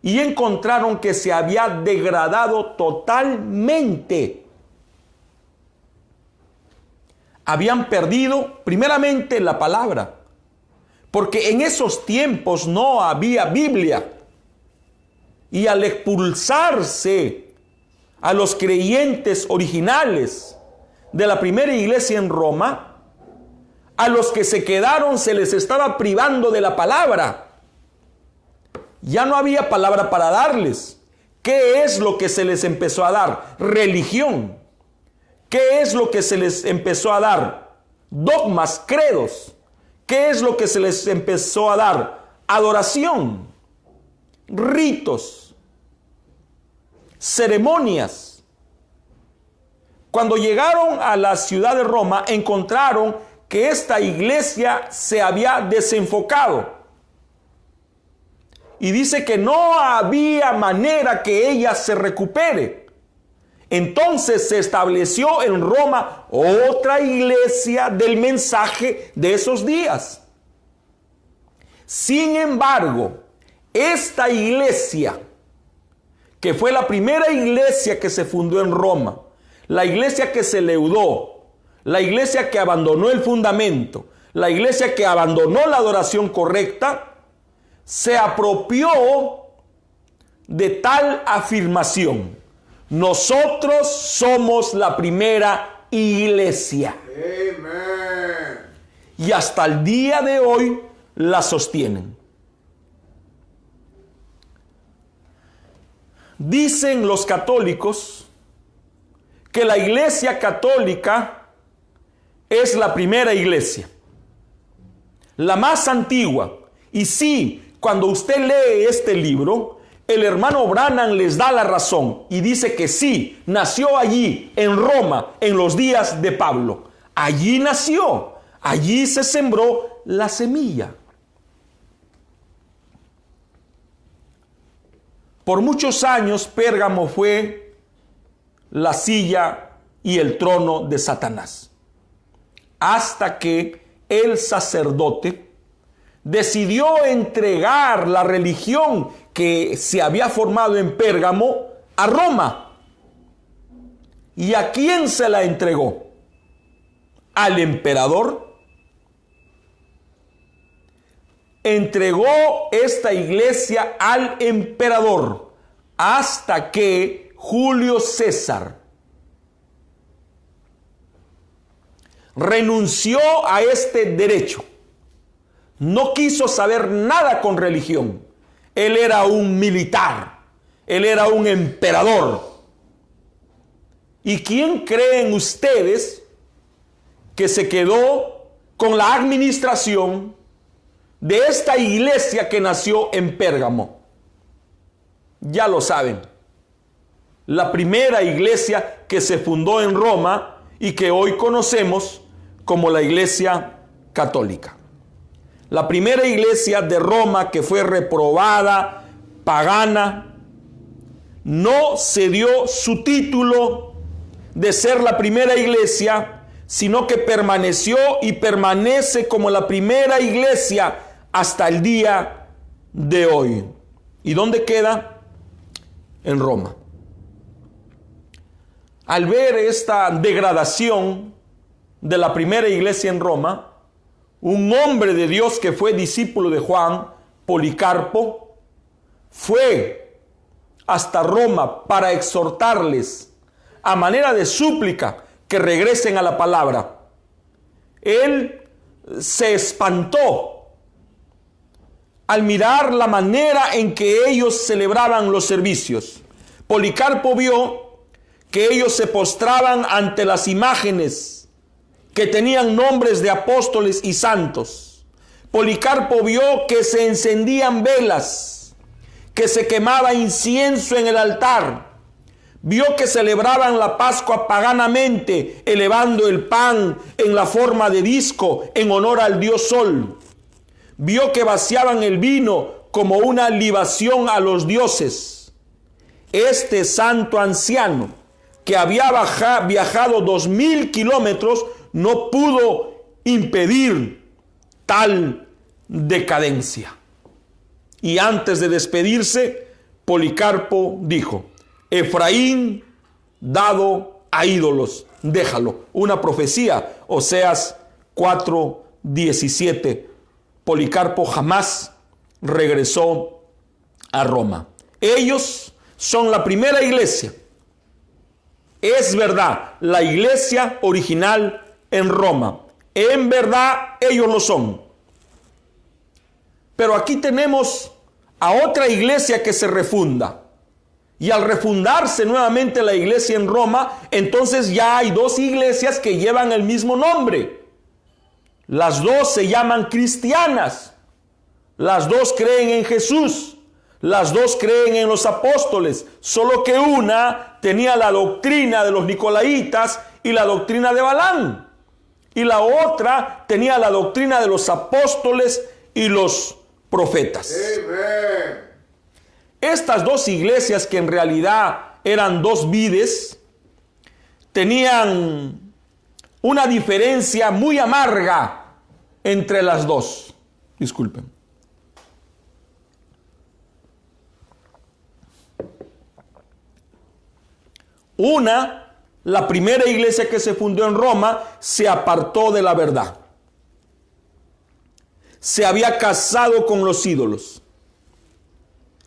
y encontraron que se había degradado totalmente. Habían perdido primeramente la palabra, porque en esos tiempos no había Biblia. Y al expulsarse a los creyentes originales de la primera iglesia en Roma, a los que se quedaron se les estaba privando de la palabra. Ya no había palabra para darles. ¿Qué es lo que se les empezó a dar? Religión. ¿Qué es lo que se les empezó a dar? Dogmas, credos. ¿Qué es lo que se les empezó a dar? Adoración, ritos, ceremonias. Cuando llegaron a la ciudad de Roma, encontraron que esta iglesia se había desenfocado. Y dice que no había manera que ella se recupere. Entonces se estableció en Roma otra iglesia del mensaje de esos días. Sin embargo, esta iglesia, que fue la primera iglesia que se fundó en Roma, la iglesia que se leudó, la iglesia que abandonó el fundamento, la iglesia que abandonó la adoración correcta, se apropió de tal afirmación: nosotros somos la primera iglesia. Amén. Y hasta el día de hoy la sostienen. Dicen los católicos que la iglesia católica es la primera iglesia, la más antigua. Y sí, cuando usted lee este libro, el hermano Branham les da la razón y dice que sí, nació allí en Roma en los días de Pablo. Allí nació, allí se sembró la semilla. Por muchos años Pérgamo fue la silla y el trono de Satanás, hasta que el sacerdote decidió entregar la religión que se había formado en Pérgamo a Roma. ¿Y a quién se la entregó? Al emperador. Entregó esta iglesia al emperador hasta que Julio César renunció a este derecho. No quiso saber nada con religión. Él era un militar, él era un emperador. ¿Y quién creen ustedes que se quedó con la administración de esta iglesia que nació en Pérgamo? Ya lo saben, la primera iglesia que se fundó en Roma y que hoy conocemos como la Iglesia Católica. La primera iglesia de Roma, que fue reprobada, pagana, no se dio su título de ser la primera iglesia, sino que permaneció y permanece como la primera iglesia hasta el día de hoy. ¿Y dónde queda? En Roma. Al ver esta degradación de la primera iglesia en Roma, un hombre de Dios que fue discípulo de Juan, Policarpo, fue hasta Roma para exhortarles a manera de súplica que regresen a la palabra. Él se espantó al mirar la manera en que ellos celebraban los servicios. Policarpo vio que ellos se postraban ante las imágenes que tenían nombres de apóstoles y santos. Policarpo vio que se encendían velas, que se quemaba incienso en el altar. Vio que celebraban la Pascua paganamente, elevando el pan en la forma de disco en honor al dios Sol. Vio que vaciaban el vino como una libación a los dioses. Este santo anciano, que había viajado 2000 kilómetros, no pudo impedir tal decadencia. Y antes de despedirse, Policarpo dijo: Efraín dado a ídolos, déjalo. Una profecía, Oseas 4:17. Policarpo jamás regresó a Roma. Ellos son la primera iglesia. Es verdad, la iglesia original en Roma. En verdad, ellos lo son. Pero aquí tenemos a otra iglesia que se refunda. Y al refundarse nuevamente la iglesia en Roma, entonces ya hay dos iglesias que llevan el mismo nombre. Las dos se llaman cristianas. Las dos creen en Jesús. Las dos creen en los apóstoles. Solo que una tenía la doctrina de los nicolaitas y la doctrina de Balaam. Y la otra tenía la doctrina de los apóstoles y los profetas. Amen. Estas dos iglesias, que en realidad eran dos vides, tenían una diferencia muy amarga entre las dos. Disculpen. La primera iglesia que se fundó en Roma se apartó de la verdad. Se había casado con los ídolos.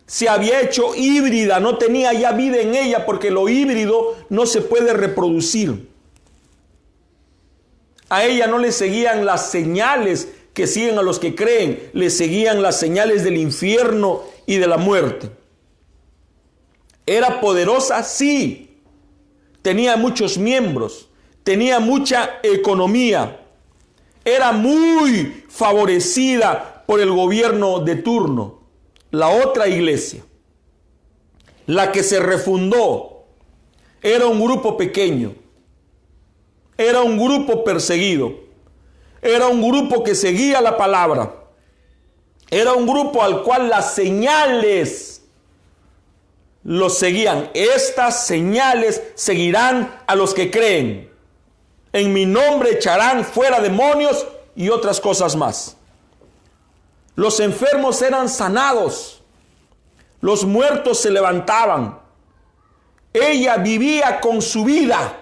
Se había hecho híbrida, no tenía ya vida en ella porque lo híbrido no se puede reproducir. A ella no le seguían las señales que siguen a los que creen, le seguían las señales del infierno y de la muerte. ¿Era poderosa? Sí. Tenía muchos miembros, tenía mucha economía, era muy favorecida por el gobierno de turno. La otra iglesia, la que se refundó, era un grupo pequeño, era un grupo perseguido, era un grupo que seguía la palabra, era un grupo al cual las señales los seguían. Estas señales seguirán a los que creen. En mi nombre echarán fuera demonios y otras cosas más. Los enfermos eran sanados. Los muertos se levantaban. Ella vivía con su vida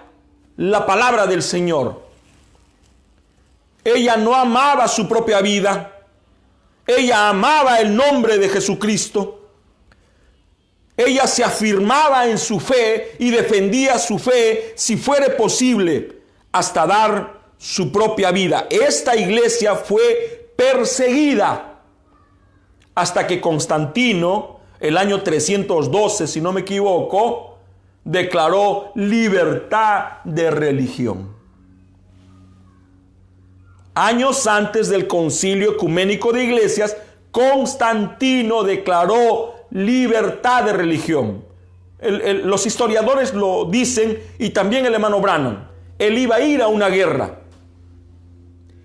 la palabra del Señor. Ella no amaba su propia vida. Ella amaba el nombre de Jesucristo. Ella se afirmaba en su fe y defendía su fe, si fuere posible, hasta dar su propia vida. Esta iglesia fue perseguida hasta que Constantino, el año 312, si no me equivoco, declaró libertad de religión. Años antes del Concilio Ecuménico de Iglesias, Constantino declaró libertad de religión. Los historiadores lo dicen, y también el hermano Branham. Él iba a ir a una guerra.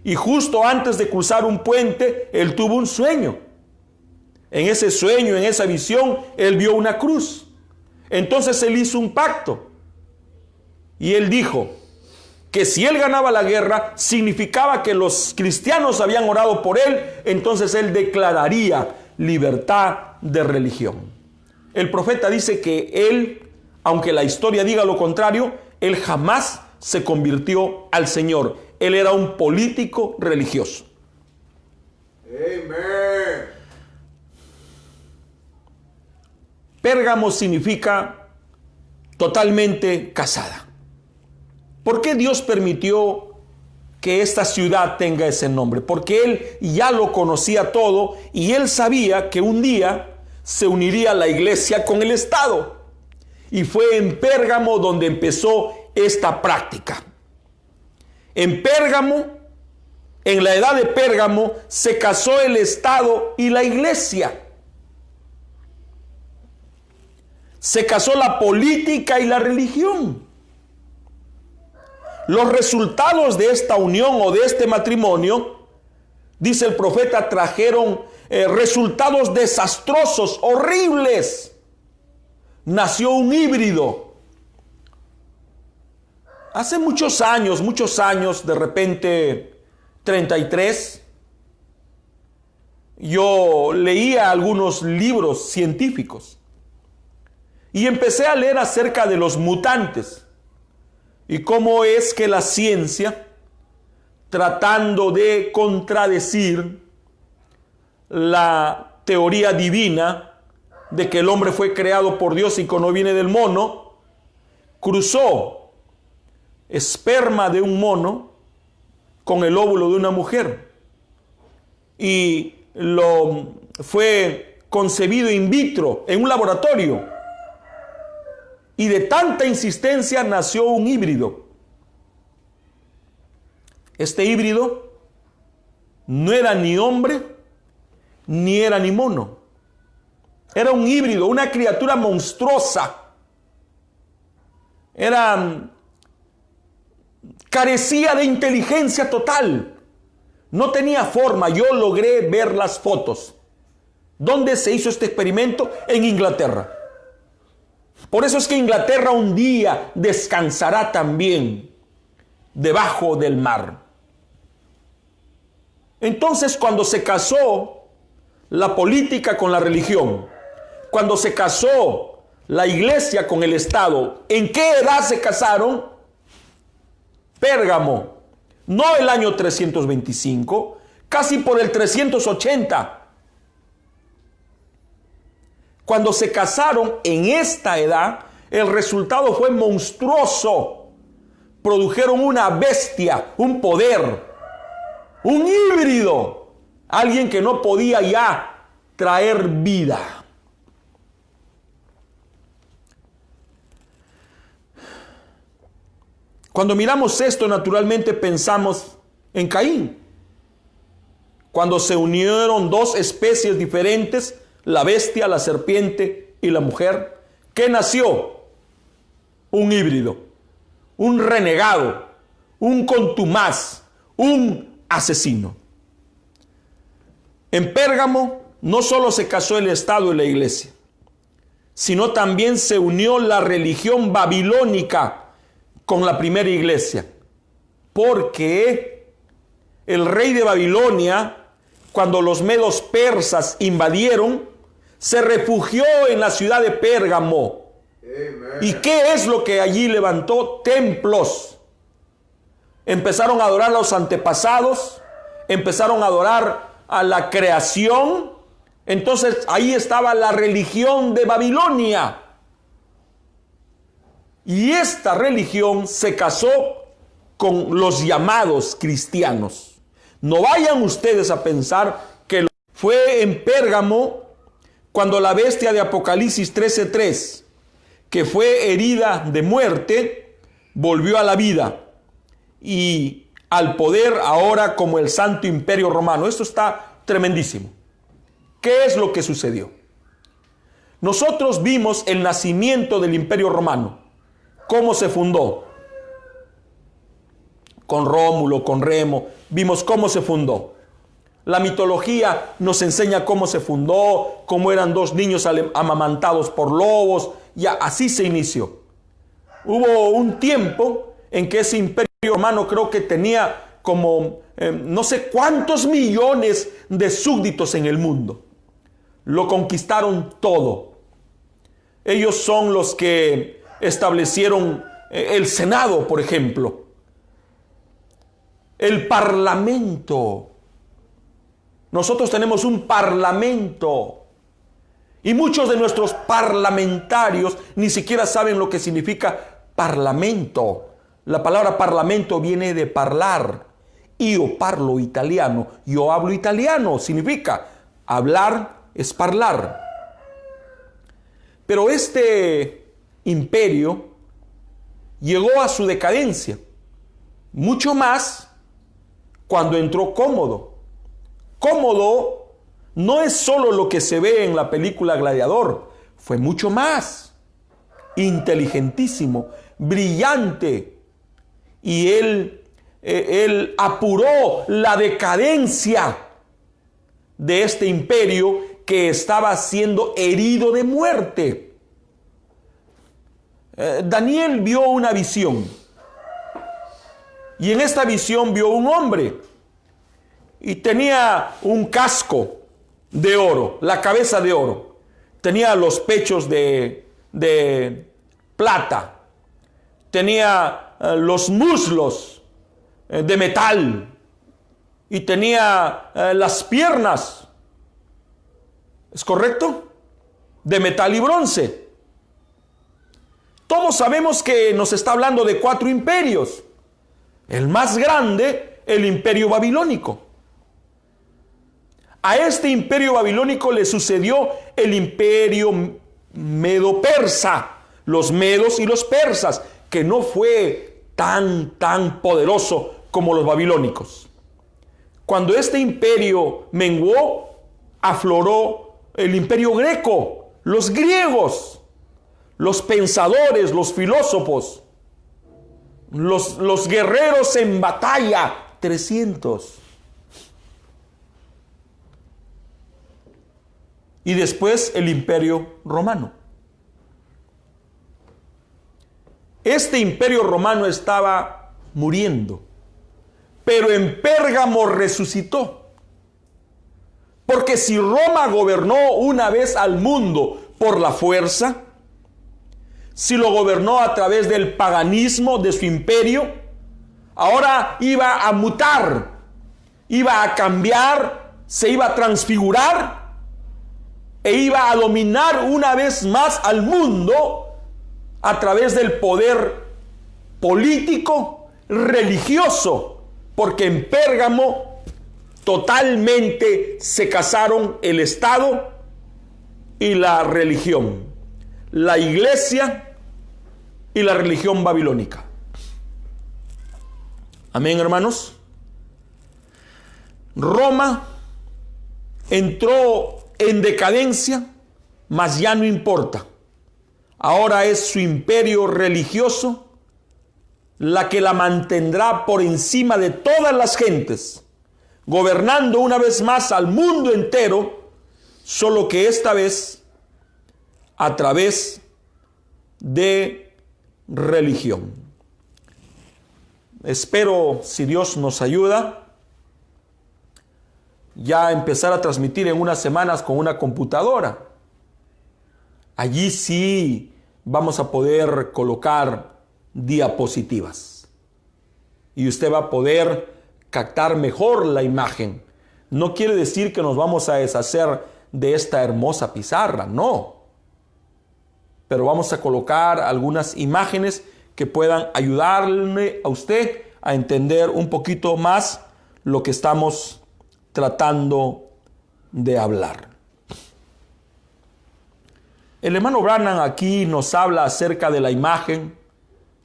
Y justo antes de cruzar un puente, él tuvo un sueño. En ese sueño, en esa visión, él vio una cruz. Entonces él hizo un pacto. Y él dijo que si él ganaba la guerra, significaba que los cristianos habían orado por él, entonces él declararía libertad de religión. El profeta dice que él, aunque la historia diga lo contrario, él jamás se convirtió al Señor. Él era un político religioso. Amén. Pérgamo significa totalmente casada. ¿Por qué Dios permitió que esta ciudad tenga ese nombre? Porque Él ya lo conocía todo y Él sabía que un día se uniría la iglesia con el Estado. Y fue en Pérgamo donde empezó esta práctica. En Pérgamo, en la edad de Pérgamo, se casó el Estado y la iglesia. Se casó la política y la religión. Los resultados de esta unión o de este matrimonio, dice el profeta, trajeron resultados desastrosos, horribles. Nació un híbrido. Hace muchos años, de repente 33, yo leía algunos libros científicos y empecé a leer acerca de los mutantes y cómo es que la ciencia, tratando de contradecir la teoría divina de que el hombre fue creado por Dios y que no viene del mono, cruzó esperma de un mono con el óvulo de una mujer y lo fue concebido in vitro en un laboratorio, y de tanta insistencia nació un híbrido. Este híbrido no era ni hombre ni era ni mono, era un híbrido, una criatura monstruosa. Carecía de inteligencia total. No tenía forma. Yo logré ver las fotos. ¿Dónde se hizo este experimento? En Inglaterra. Por eso es que Inglaterra un día descansará también debajo del mar. Entonces, cuando se casó la política con la religión, cuando se casó la iglesia con el Estado. ¿En qué edad se casaron? Pérgamo, no el año 325, casi por el 380. Cuando se casaron en esta edad, el resultado fue monstruoso. Produjeron una bestia, un poder, un híbrido, alguien que no podía ya traer vida. Cuando miramos esto, naturalmente pensamos en Caín. Cuando se unieron dos especies diferentes, la bestia, la serpiente y la mujer, ¿qué nació? Un híbrido, un renegado, un contumaz, un asesino. En Pérgamo no solo se casó el Estado y la iglesia, sino también se unió la religión babilónica con la primera iglesia, porque el rey de Babilonia, cuando los medos persas invadieron, se refugió en la ciudad de Pérgamo. Amen. ¿Y qué es lo que allí levantó? Templos. Empezaron a adorar a los antepasados, empezaron a adorar a la creación. Entonces ahí estaba la religión de Babilonia. Y esta religión se casó con los llamados cristianos. No vayan ustedes a pensar que fue en Pérgamo cuando la bestia de Apocalipsis 13:3, que fue herida de muerte, volvió a la vida y al poder ahora como el Santo Imperio Romano. Esto está tremendísimo. ¿Qué es lo que sucedió? Nosotros vimos el nacimiento del Imperio Romano. ¿Cómo se fundó? Con Rómulo, con Remo, vimos cómo se fundó. La mitología nos enseña cómo se fundó, cómo eran dos niños amamantados por lobos, y así se inició. Hubo un tiempo en que ese imperio romano creo que tenía como no sé cuántos millones de súbditos en el mundo. Lo conquistaron todo. Ellos son los que establecieron el Senado, por ejemplo, el Parlamento. Nosotros tenemos un Parlamento y muchos de nuestros parlamentarios ni siquiera saben lo que significa Parlamento. La palabra Parlamento viene de parlar. Io parlo italiano, yo hablo italiano, significa hablar es parlar. Pero este imperio llegó a su decadencia, mucho más cuando entró Cómodo. Cómodo no es solo lo que se ve en la película Gladiador, fue mucho más, inteligentísimo, brillante, y él apuró la decadencia de este imperio que estaba siendo herido de muerte. Daniel vio una visión, y en esta visión vio un hombre y tenía un casco de oro, la cabeza de oro, tenía los pechos de plata, tenía los muslos de metal y tenía las piernas, ¿es correcto?, de metal y bronce. Todos sabemos que nos está hablando de 4 imperios. El más grande, el imperio babilónico. A este imperio babilónico le sucedió el imperio medo-persa, los medos y los persas, que no fue tan poderoso como los babilónicos. Cuando este imperio menguó, afloró el imperio greco, los griegos, los pensadores, los filósofos, los guerreros en batalla, 300. Y después el imperio romano. Este imperio romano estaba muriendo, pero en Pérgamo resucitó. Porque si Roma gobernó una vez al mundo por la fuerza, si lo gobernó a través del paganismo de su imperio, ahora iba a mutar, iba a cambiar, se iba a transfigurar e iba a dominar una vez más al mundo a través del poder político, religioso, porque en Pérgamo totalmente se casaron el Estado y la religión, la iglesia y la religión babilónica. Amén, hermanos. Roma entró en decadencia, mas ya no importa. Ahora es su imperio religioso la que la mantendrá por encima de todas las gentes, gobernando una vez más al mundo entero, solo que esta vez a través de religión. Espero, si Dios nos ayuda, ya empezar a transmitir en unas semanas con una computadora. Allí sí vamos a poder colocar diapositivas y usted va a poder captar mejor la imagen. No quiere decir que nos vamos a deshacer de esta hermosa pizarra, no. Pero vamos a colocar algunas imágenes que puedan ayudarle a usted a entender un poquito más lo que estamos tratando de hablar. El hermano Branham aquí nos habla acerca de la imagen,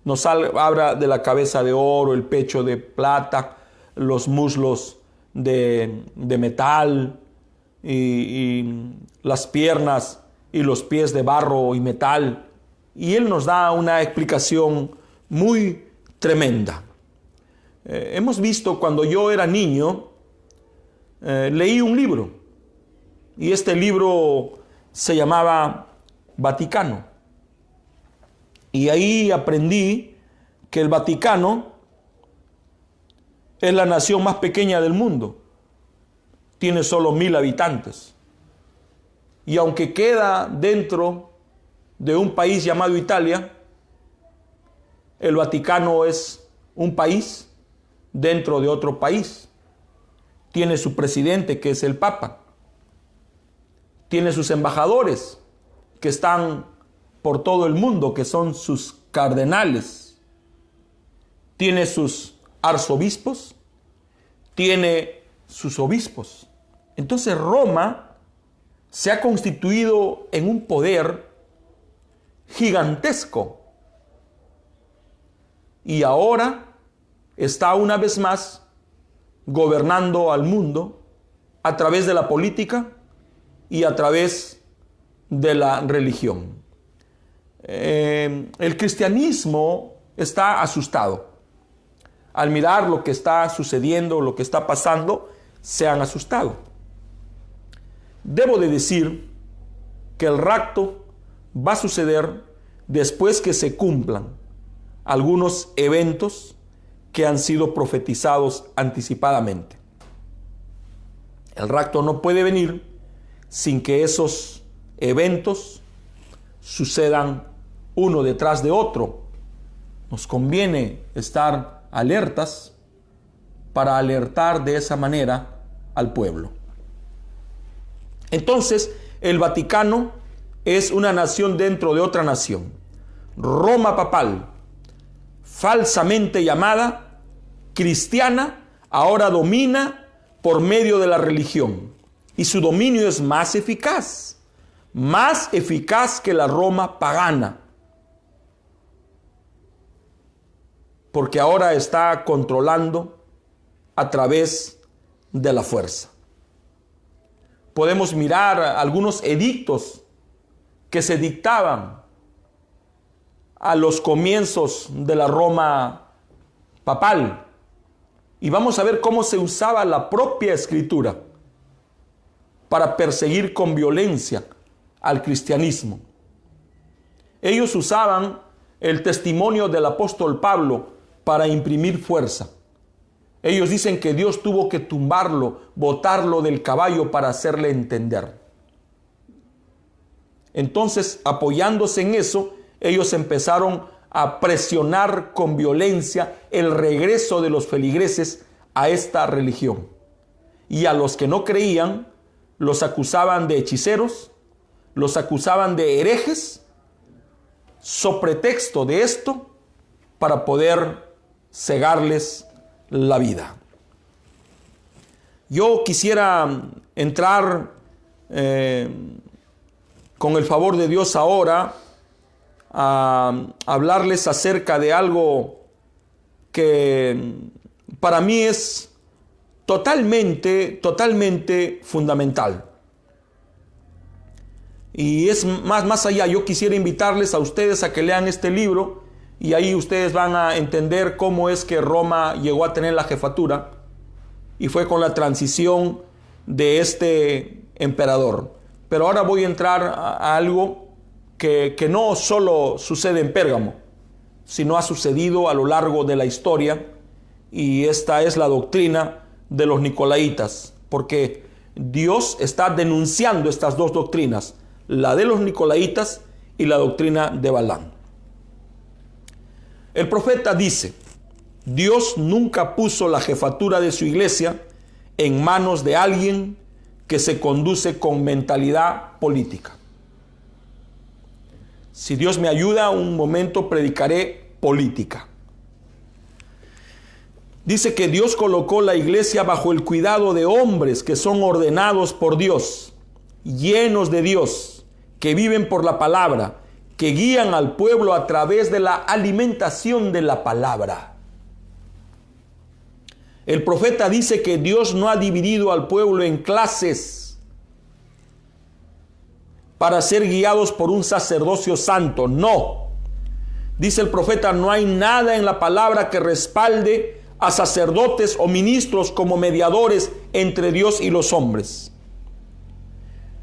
nos habla de la cabeza de oro, el pecho de plata, los muslos de metal y las piernas y los pies de barro y metal. Y él nos da una explicación muy tremenda. Hemos visto, cuando yo era niño, leí un libro, y este libro se llamaba Vaticano, y ahí aprendí que el Vaticano es la nación más pequeña del mundo, tiene solo 1000 habitantes, y aunque queda dentro de un país llamado Italia, el Vaticano es un país dentro de otro país. Tiene su presidente, que es el Papa. Tiene sus embajadores, que están por todo el mundo, que son sus cardenales. Tiene sus arzobispos. Tiene sus obispos. Entonces Roma se ha constituido en un poder gigantesco. Y ahora está una vez más gobernando al mundo a través de la política y a través de la religión. El cristianismo está asustado. Al mirar lo que está sucediendo, lo que está pasando, se han asustado. Debo de decir que el rapto va a suceder después que se cumplan algunos eventos que han sido profetizados anticipadamente. El rapto no puede venir sin que esos eventos sucedan uno detrás de otro. Nos conviene estar alertas para alertar de esa manera al pueblo. Entonces, el Vaticano es una nación dentro de otra nación. Roma papal, falsamente llamada cristiana, ahora domina por medio de la religión. Y su dominio es más eficaz que la Roma pagana. Porque ahora está controlando a través de la fuerza. Podemos mirar algunos edictos que se dictaban a los comienzos de la Roma papal. Y vamos a ver cómo se usaba la propia escritura para perseguir con violencia al cristianismo. Ellos usaban el testimonio del apóstol Pablo para imprimir fuerza. Ellos dicen que Dios tuvo que tumbarlo, botarlo del caballo para hacerle entender. Entonces, apoyándose en eso, ellos empezaron a presionar con violencia el regreso de los feligreses a esta religión. Y a los que no creían, los acusaban de hechiceros, los acusaban de herejes, so pretexto de esto, para poder cegarles la vida. Yo quisiera entrar con el favor de Dios ahora a hablarles acerca de algo que para mí es totalmente fundamental. Y es más allá. Yo quisiera invitarles a ustedes a que lean este libro y ahí ustedes van a entender cómo es que Roma llegó a tener la jefatura, y fue con la transición de este emperador. Pero ahora voy a entrar a algo que no solo sucede en Pérgamo, sino ha sucedido a lo largo de la historia, y esta es la doctrina de los nicolaitas, porque Dios está denunciando estas dos doctrinas, la de los nicolaitas y la doctrina de Balaam. El profeta dice: Dios nunca puso la jefatura de su iglesia en manos de alguien que se conduce con mentalidad política. Si Dios me ayuda, un momento predicaré política. Dice que Dios colocó la iglesia bajo el cuidado de hombres que son ordenados por Dios, llenos de Dios, que viven por la palabra, que guían al pueblo a través de la alimentación de la palabra. El profeta dice que Dios no ha dividido al pueblo en clases para ser guiados por un sacerdocio santo. No. Dice el profeta: no hay nada en la palabra que respalde a sacerdotes o ministros como mediadores entre Dios y los hombres.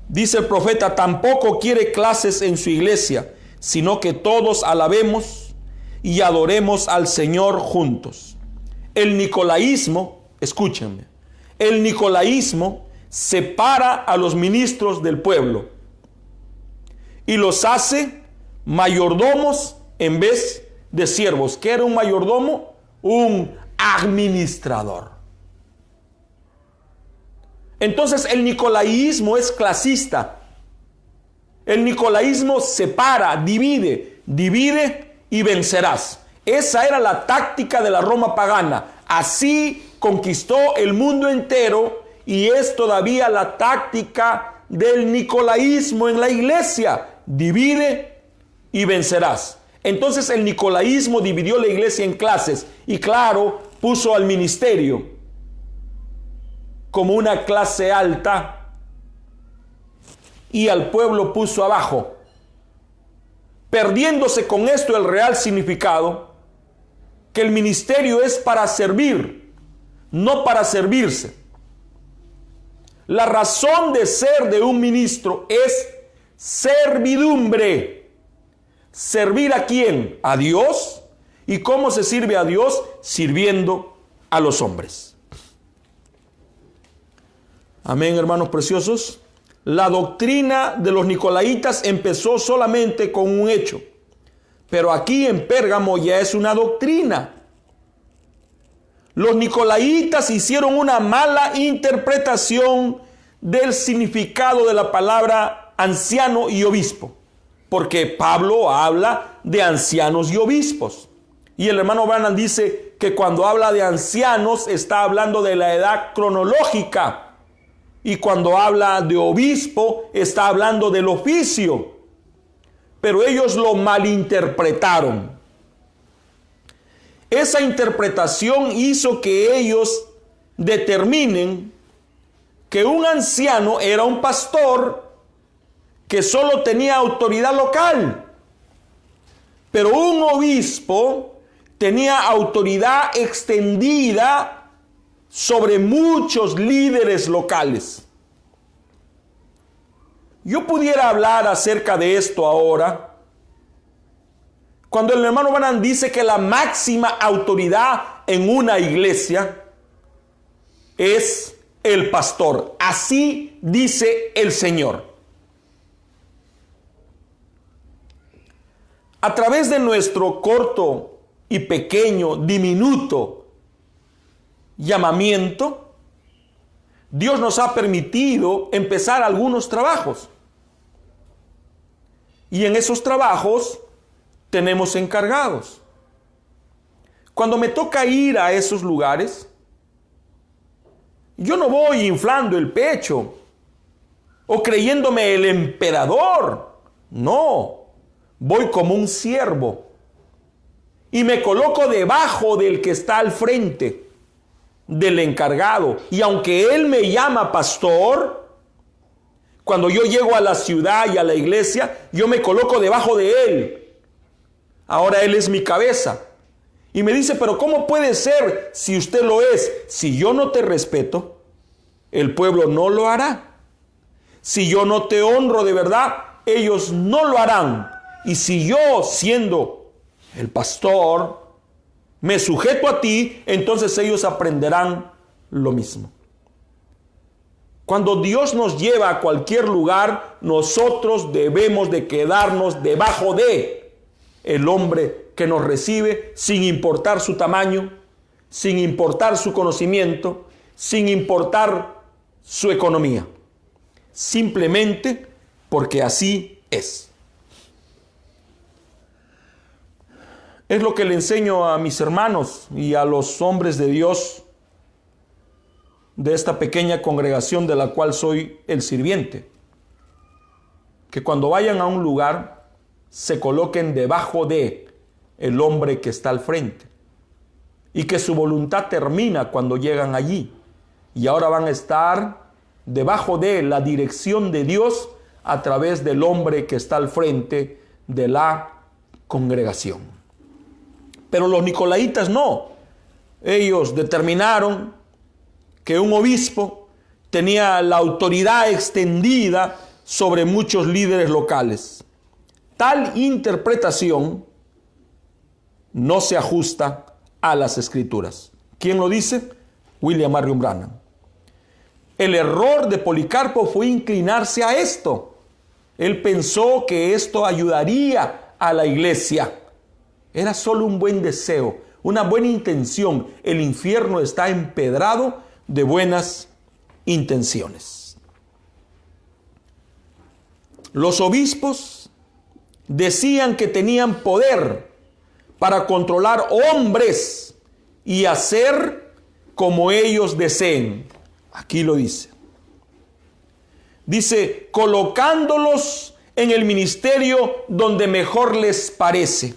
Dice el profeta: tampoco quiere clases en su iglesia, sino que todos alabemos y adoremos al Señor juntos. El nicolaísmo, escúchenme, el nicolaísmo separa a los ministros del pueblo y los hace mayordomos en vez de siervos. ¿Qué era un mayordomo? Un administrador. Entonces el nicolaísmo es clasista. El nicolaísmo separa, divide y vencerás. Esa era la táctica de la Roma pagana. Así conquistó el mundo entero, y es todavía la táctica del nicolaísmo en la iglesia. Divide y vencerás. Entonces el nicolaísmo dividió la iglesia en clases y, claro, puso al ministerio como una clase alta y al pueblo puso abajo, perdiéndose con esto el real significado, que el ministerio es para servir, no para servirse. La razón de ser de un ministro es servidumbre. ¿Servir a quién? A Dios. ¿Y cómo se sirve a Dios? Sirviendo a los hombres. Amén, hermanos preciosos. La doctrina de los nicolaitas empezó solamente con un hecho, pero aquí en Pérgamo ya es una doctrina. Los nicolaitas hicieron una mala interpretación del significado de la palabra anciano y obispo, porque Pablo habla de ancianos y obispos. Y el hermano Branham dice que cuando habla de ancianos está hablando de la edad cronológica, y cuando habla de obispo está hablando del oficio. Pero ellos lo malinterpretaron. Esa interpretación hizo que ellos determinen que un anciano era un pastor que solo tenía autoridad local, pero un obispo tenía autoridad extendida sobre muchos líderes locales. Yo pudiera hablar acerca de esto ahora, cuando el hermano Branham dice que la máxima autoridad en una iglesia es el pastor. Así dice el Señor. a través de nuestro corto y pequeño, diminuto llamamiento, Dios nos ha permitido empezar algunos trabajos. Y en esos trabajos tenemos encargados. Cuando me toca ir a esos lugares, yo no voy inflando el pecho o creyéndome el emperador. No, voy como un siervo y me coloco debajo del que está al frente, del encargado. Y aunque él me llama pastor, cuando yo llego a la ciudad y a la iglesia, yo me coloco debajo de él. Ahora él es mi cabeza. Y me dice, pero ¿cómo puede ser si usted lo es? Si yo no te respeto, el pueblo no lo hará. Si yo no te honro de verdad, ellos no lo harán. Y si yo, siendo el pastor, me sujeto a ti, entonces ellos aprenderán lo mismo. Cuando Dios nos lleva a cualquier lugar, nosotros debemos de quedarnos debajo de el hombre que nos recibe, sin importar su tamaño, sin importar su conocimiento, sin importar su economía. Simplemente porque así es. Es lo que le enseño a mis hermanos y a los hombres de Dios de esta pequeña congregación de la cual soy el sirviente. Que cuando vayan a un lugar, se coloquen debajo de el hombre que está al frente. Y que su voluntad termina cuando llegan allí. Y ahora van a estar debajo de la dirección de Dios a través del hombre que está al frente de la congregación. Pero los nicolaitas no. Ellos determinaron que un obispo tenía la autoridad extendida sobre muchos líderes locales. Tal interpretación no se ajusta a las Escrituras. ¿Quién lo dice? William Marion Branham. El error de Policarpo fue inclinarse a esto. Él pensó que esto ayudaría a la iglesia. Era solo un buen deseo, una buena intención. El infierno está empedrado de buenas intenciones. Los obispos decían que tenían poder para controlar hombres y hacer como ellos deseen. Aquí lo dice. Dice, colocándolos en el ministerio donde mejor les parece.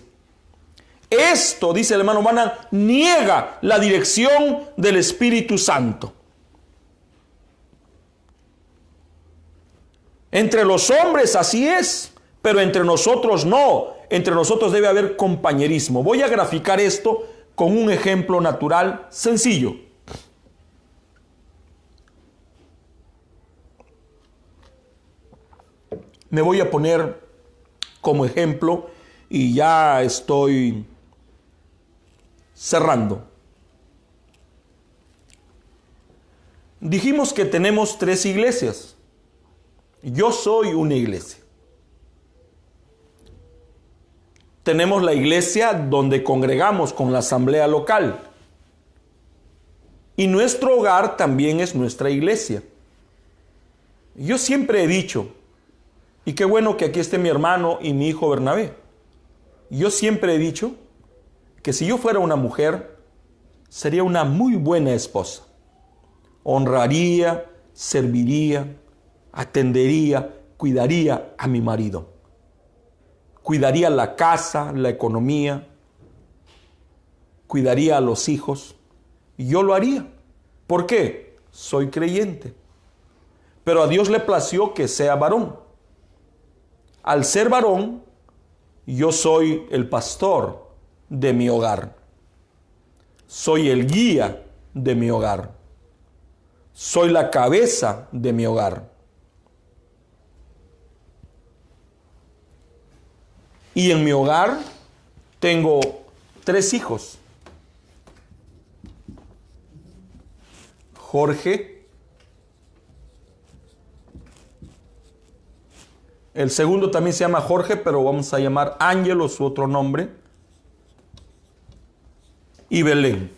Esto, dice el hermano Branham, niega la dirección del Espíritu Santo. Entre los hombres así es, pero entre nosotros no. Entre nosotros debe haber compañerismo. Voy a graficar esto con un ejemplo natural sencillo. Me voy a poner como ejemplo y ya estoy cerrando. Dijimos que tenemos 3 iglesias. Yo soy una iglesia. Tenemos la iglesia donde congregamos con la asamblea local. Y nuestro hogar también es nuestra iglesia. Yo siempre he dicho, y qué bueno que aquí esté mi hermano y mi hijo Bernabé. Yo siempre he dicho que si yo fuera una mujer, sería una muy buena esposa. Honraría, serviría, atendería, cuidaría a mi marido. Cuidaría la casa, la economía, cuidaría a los hijos. Y yo lo haría. ¿Por qué? Soy creyente. Pero a Dios le plació que sea varón. Al ser varón, yo soy el pastor de mi hogar. Soy el guía de mi hogar. Soy la cabeza de mi hogar. Y en mi hogar tengo 3 hijos. Jorge, El segundo también se llama Jorge, pero vamos a llamar Ángel o su otro nombre. Y Belén.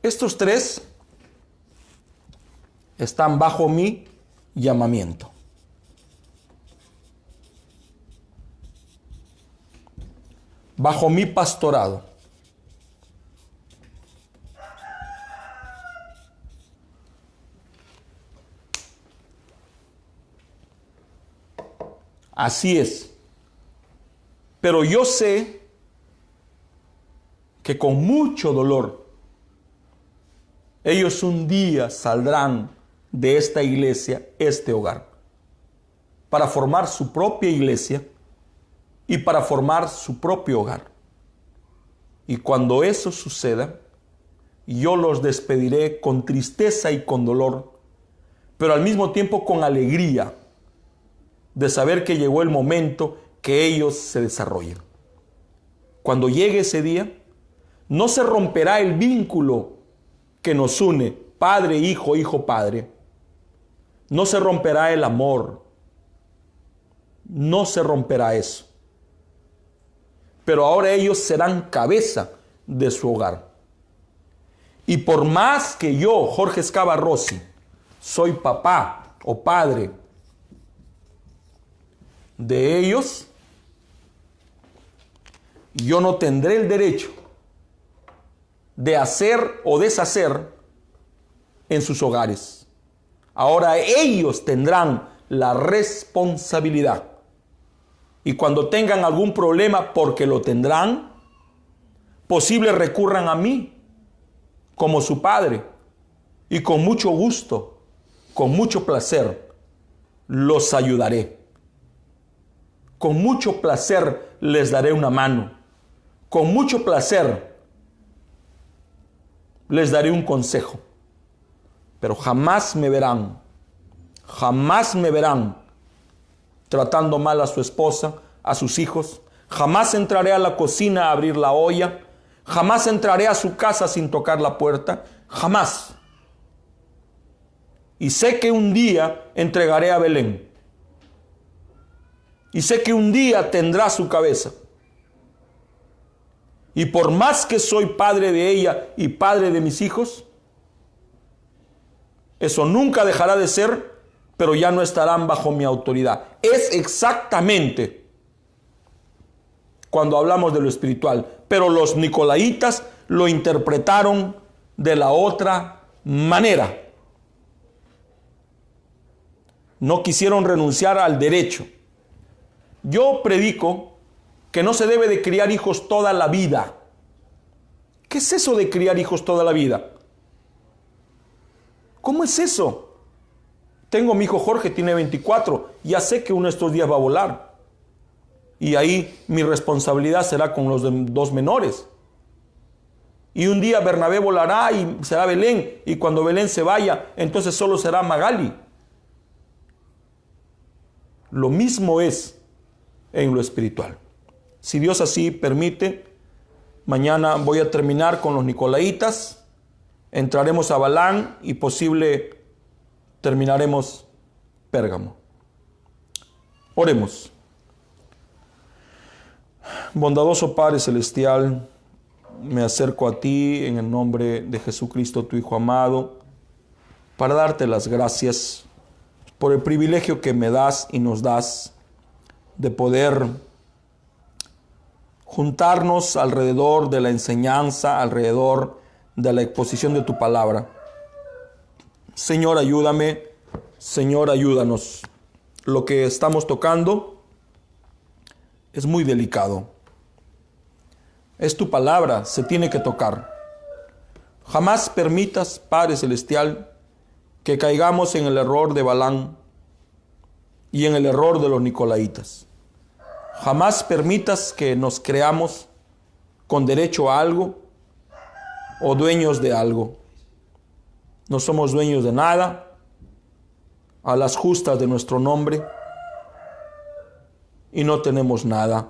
Estos tres están bajo mi llamamiento. Bajo mi pastorado. Así es. Pero yo sé que con mucho dolor ellos un día saldrán de esta iglesia, este hogar, para formar su propia iglesia y para formar su propio hogar. Y cuando eso suceda, yo los despediré con tristeza y con dolor, pero al mismo tiempo con alegría de saber que llegó el momento que ellos se desarrollen. Cuando llegue ese día, no se romperá el vínculo que nos une, padre, hijo, hijo, padre. No se romperá el amor. No se romperá eso. Pero ahora ellos serán cabeza de su hogar. Y por más que yo, Jorge Escava Rossi, soy papá o padre de ellos, yo no tendré el derecho de hacer o deshacer en sus hogares. Ahora ellos tendrán la responsabilidad. Y cuando tengan algún problema, porque lo tendrán, posible recurran a mí como su padre. Y con mucho gusto, con mucho placer, los ayudaré. Con mucho placer les daré una mano. Con mucho placer les daré un consejo. Pero jamás me verán tratando mal a su esposa, a sus hijos. Jamás entraré a la cocina a abrir la olla. Jamás entraré a su casa sin tocar la puerta. Jamás. Y sé que un día entregaré a Belén. Y sé que un día tendrá su cabeza. Y por más que soy padre de ella y padre de mis hijos, eso nunca dejará de ser, pero ya no estarán bajo mi autoridad. Es exactamente cuando hablamos de lo espiritual. Pero los nicolaitas lo interpretaron de la otra manera. No quisieron renunciar al derecho. Yo predico que no se debe de criar hijos toda la vida. ¿Qué es eso de criar hijos toda la vida? ¿Cómo es eso? Tengo mi hijo Jorge, tiene 24. Ya sé que uno de estos días va a volar. Y ahí mi responsabilidad será con los dos menores. Y un día Bernabé volará y será Belén. Y cuando Belén se vaya, entonces solo será Magali. Lo mismo es en lo espiritual. Si Dios así permite, mañana voy a terminar con los nicolaitas. Entraremos a Balán y posible terminaremos Pérgamo. Oremos. Bondadoso Padre Celestial, me acerco a ti en el nombre de Jesucristo, tu Hijo amado, para darte las gracias por el privilegio que me das y nos das de poder juntarnos alrededor de la enseñanza, alrededor de la exposición de tu palabra. Señor, ayúdame. Señor, ayúdanos. Lo que estamos tocando es muy delicado. Es tu palabra, se tiene que tocar. Jamás permitas, Padre Celestial, que caigamos en el error de Balán y en el error de los nicolaitas. Jamás permitas que nos creamos con derecho a algo o dueños de algo. No somos dueños de nada, a las justas de nuestro nombre, y no tenemos nada.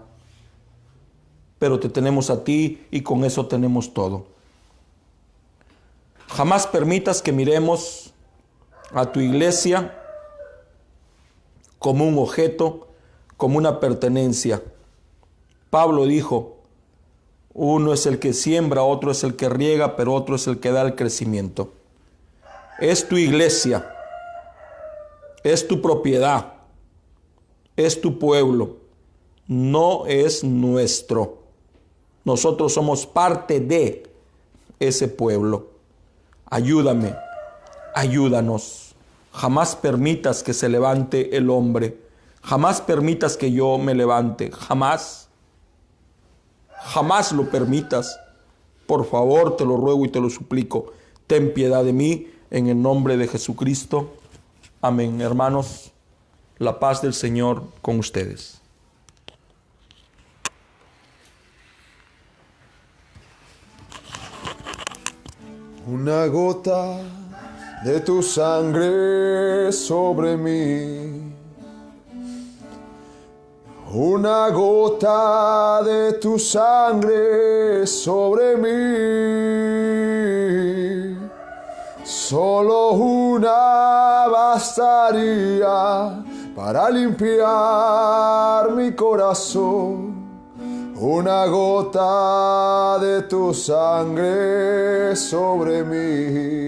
Pero te tenemos a ti y con eso tenemos todo. Jamás permitas que miremos a tu iglesia como un objeto, como una pertenencia. Pablo dijo, uno es el que siembra, otro es el que riega, pero otro es el que da el crecimiento. Es tu iglesia, es tu propiedad, es tu pueblo, no es nuestro. Nosotros somos parte de ese pueblo. Ayúdame, ayúdanos. Jamás permitas que se levante el hombre. Jamás permitas que yo me levante. Jamás. Jamás lo permitas. Por favor, te lo ruego y te lo suplico. Ten piedad de mí en el nombre de Jesucristo. Amén. Hermanos, la paz del Señor con ustedes. Una gota de tu sangre sobre mí. Una gota de tu sangre sobre mí. Solo una bastaría para limpiar mi corazón. Una gota de tu sangre sobre mí.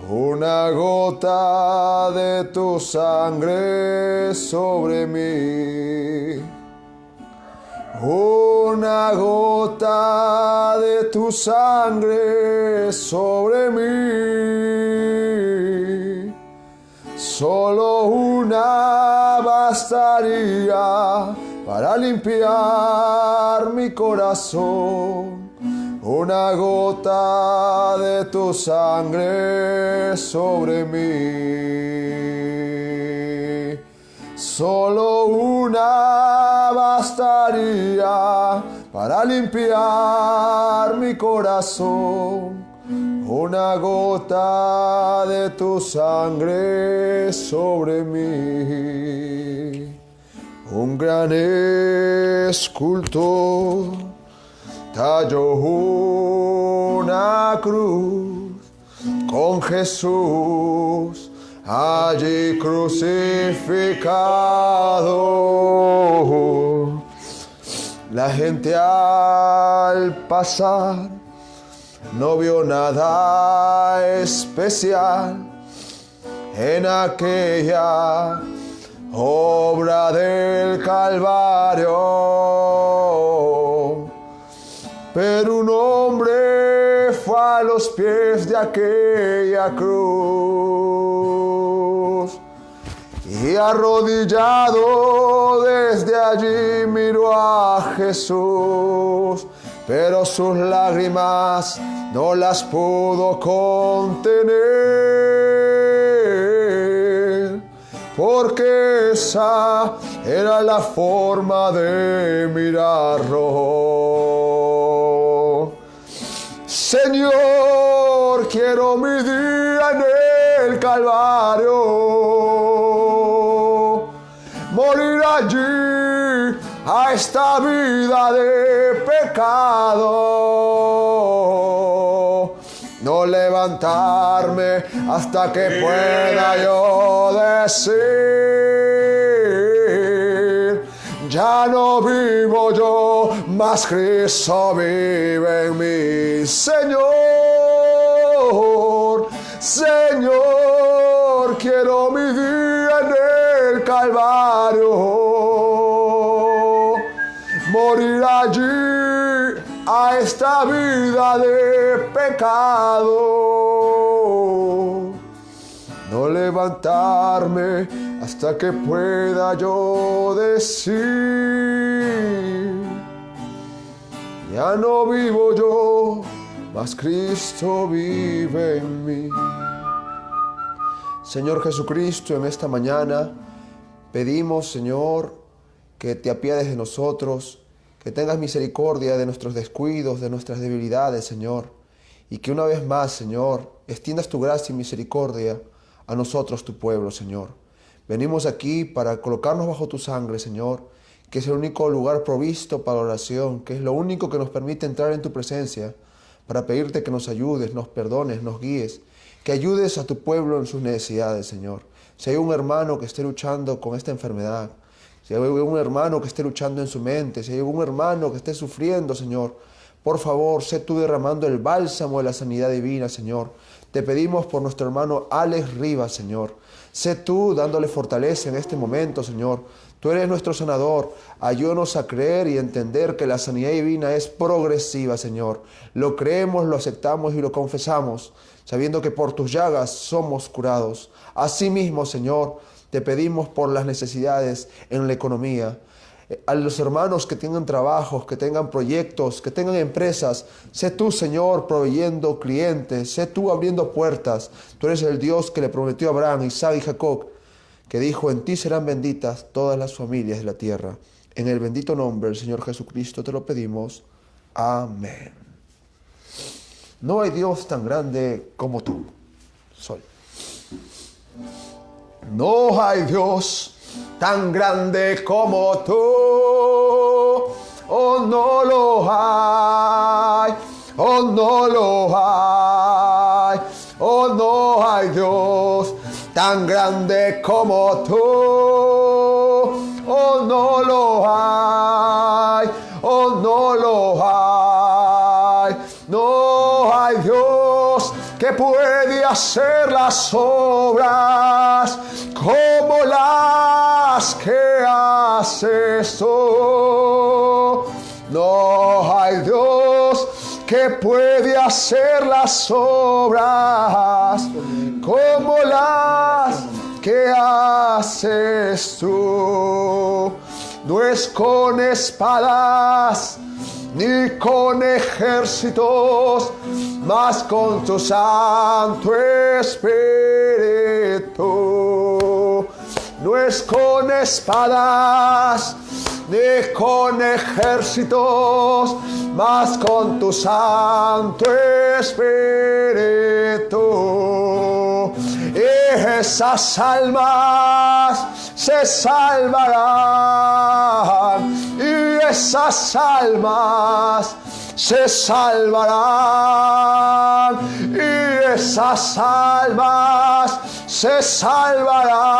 Una gota de tu sangre sobre mí. Una gota de tu sangre sobre mí. Solo una bastaría para limpiar mi corazón. Una gota de tu sangre sobre mí. Solo una bastaría para limpiar mi corazón. Una gota de tu sangre sobre mí. Un gran escultor talló una cruz con Jesús allí crucificado. La gente al pasar no vio nada especial en aquella obra del Calvario, pero un hombre fue a los pies de aquella cruz y arrodillado desde allí miró a Jesús, pero sus lágrimas no las pudo contener, porque esa era la forma de mirarlo. Señor, quiero mi día en el Calvario, morir allí a esta vida de pecado, no levantarme hasta que pueda yo decir, ya no vivo yo, mas Cristo vive en mí. Señor, Señor, quiero mi día en el Calvario, morir allí a esta vida de pecado, no levantarme hasta que pueda yo decir, ya no vivo yo, mas Cristo vive en mí. Señor Jesucristo, en esta mañana pedimos, Señor, que te apiades de nosotros, que tengas misericordia de nuestros descuidos, de nuestras debilidades, Señor, y que una vez más, Señor, extiendas tu gracia y misericordia a nosotros, tu pueblo, Señor. Venimos aquí para colocarnos bajo tu sangre, Señor, que es el único lugar provisto para la oración, que es lo único que nos permite entrar en tu presencia, para pedirte que nos ayudes, nos perdones, nos guíes, que ayudes a tu pueblo en sus necesidades, Señor. Si hay un hermano que esté luchando con esta enfermedad, si hay un hermano que esté luchando en su mente, si hay un hermano que esté sufriendo, Señor, por favor, sé tú derramando el bálsamo de la sanidad divina, Señor. Te pedimos por nuestro hermano Alex Rivas, Señor. Sé tú dándole fortaleza en este momento, Señor. Tú eres nuestro sanador. Ayúdanos a creer y entender que la sanidad divina es progresiva, Señor. Lo creemos, lo aceptamos y lo confesamos, sabiendo que por tus llagas somos curados. Asimismo, Señor, te pedimos por las necesidades en la economía. A los hermanos que tengan trabajos, que tengan proyectos, que tengan empresas, sé tú, Señor, proveyendo clientes, sé tú abriendo puertas. Tú eres el Dios que le prometió a Abraham, Isaac y Jacob, que dijo, en ti serán benditas todas las familias de la tierra. En el bendito nombre del Señor Jesucristo te lo pedimos. Amén. No hay Dios tan grande como tú, Sol. No hay Dios tan grande como tú, oh no lo hay, oh no lo hay, oh no hay Dios tan grande como tú, oh no lo hay, oh no lo hay, no hay Dios que puede hacer las obras como las que haces tú. No hay Dios que puede hacer las obras como las que haces tú. No es con espadas ni con ejércitos, mas con tu Santo Espíritu. No es con espadas ni con ejércitos, mas con tu Santo Espíritu. Y esas almas se salvarán, y esas almas se salvarán, y esas almas se salvarán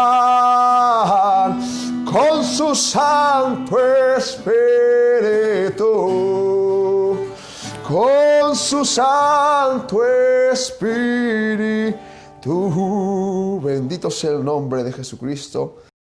con su Santo Espíritu, con su Santo Espíritu. Bendito sea el nombre de Jesucristo.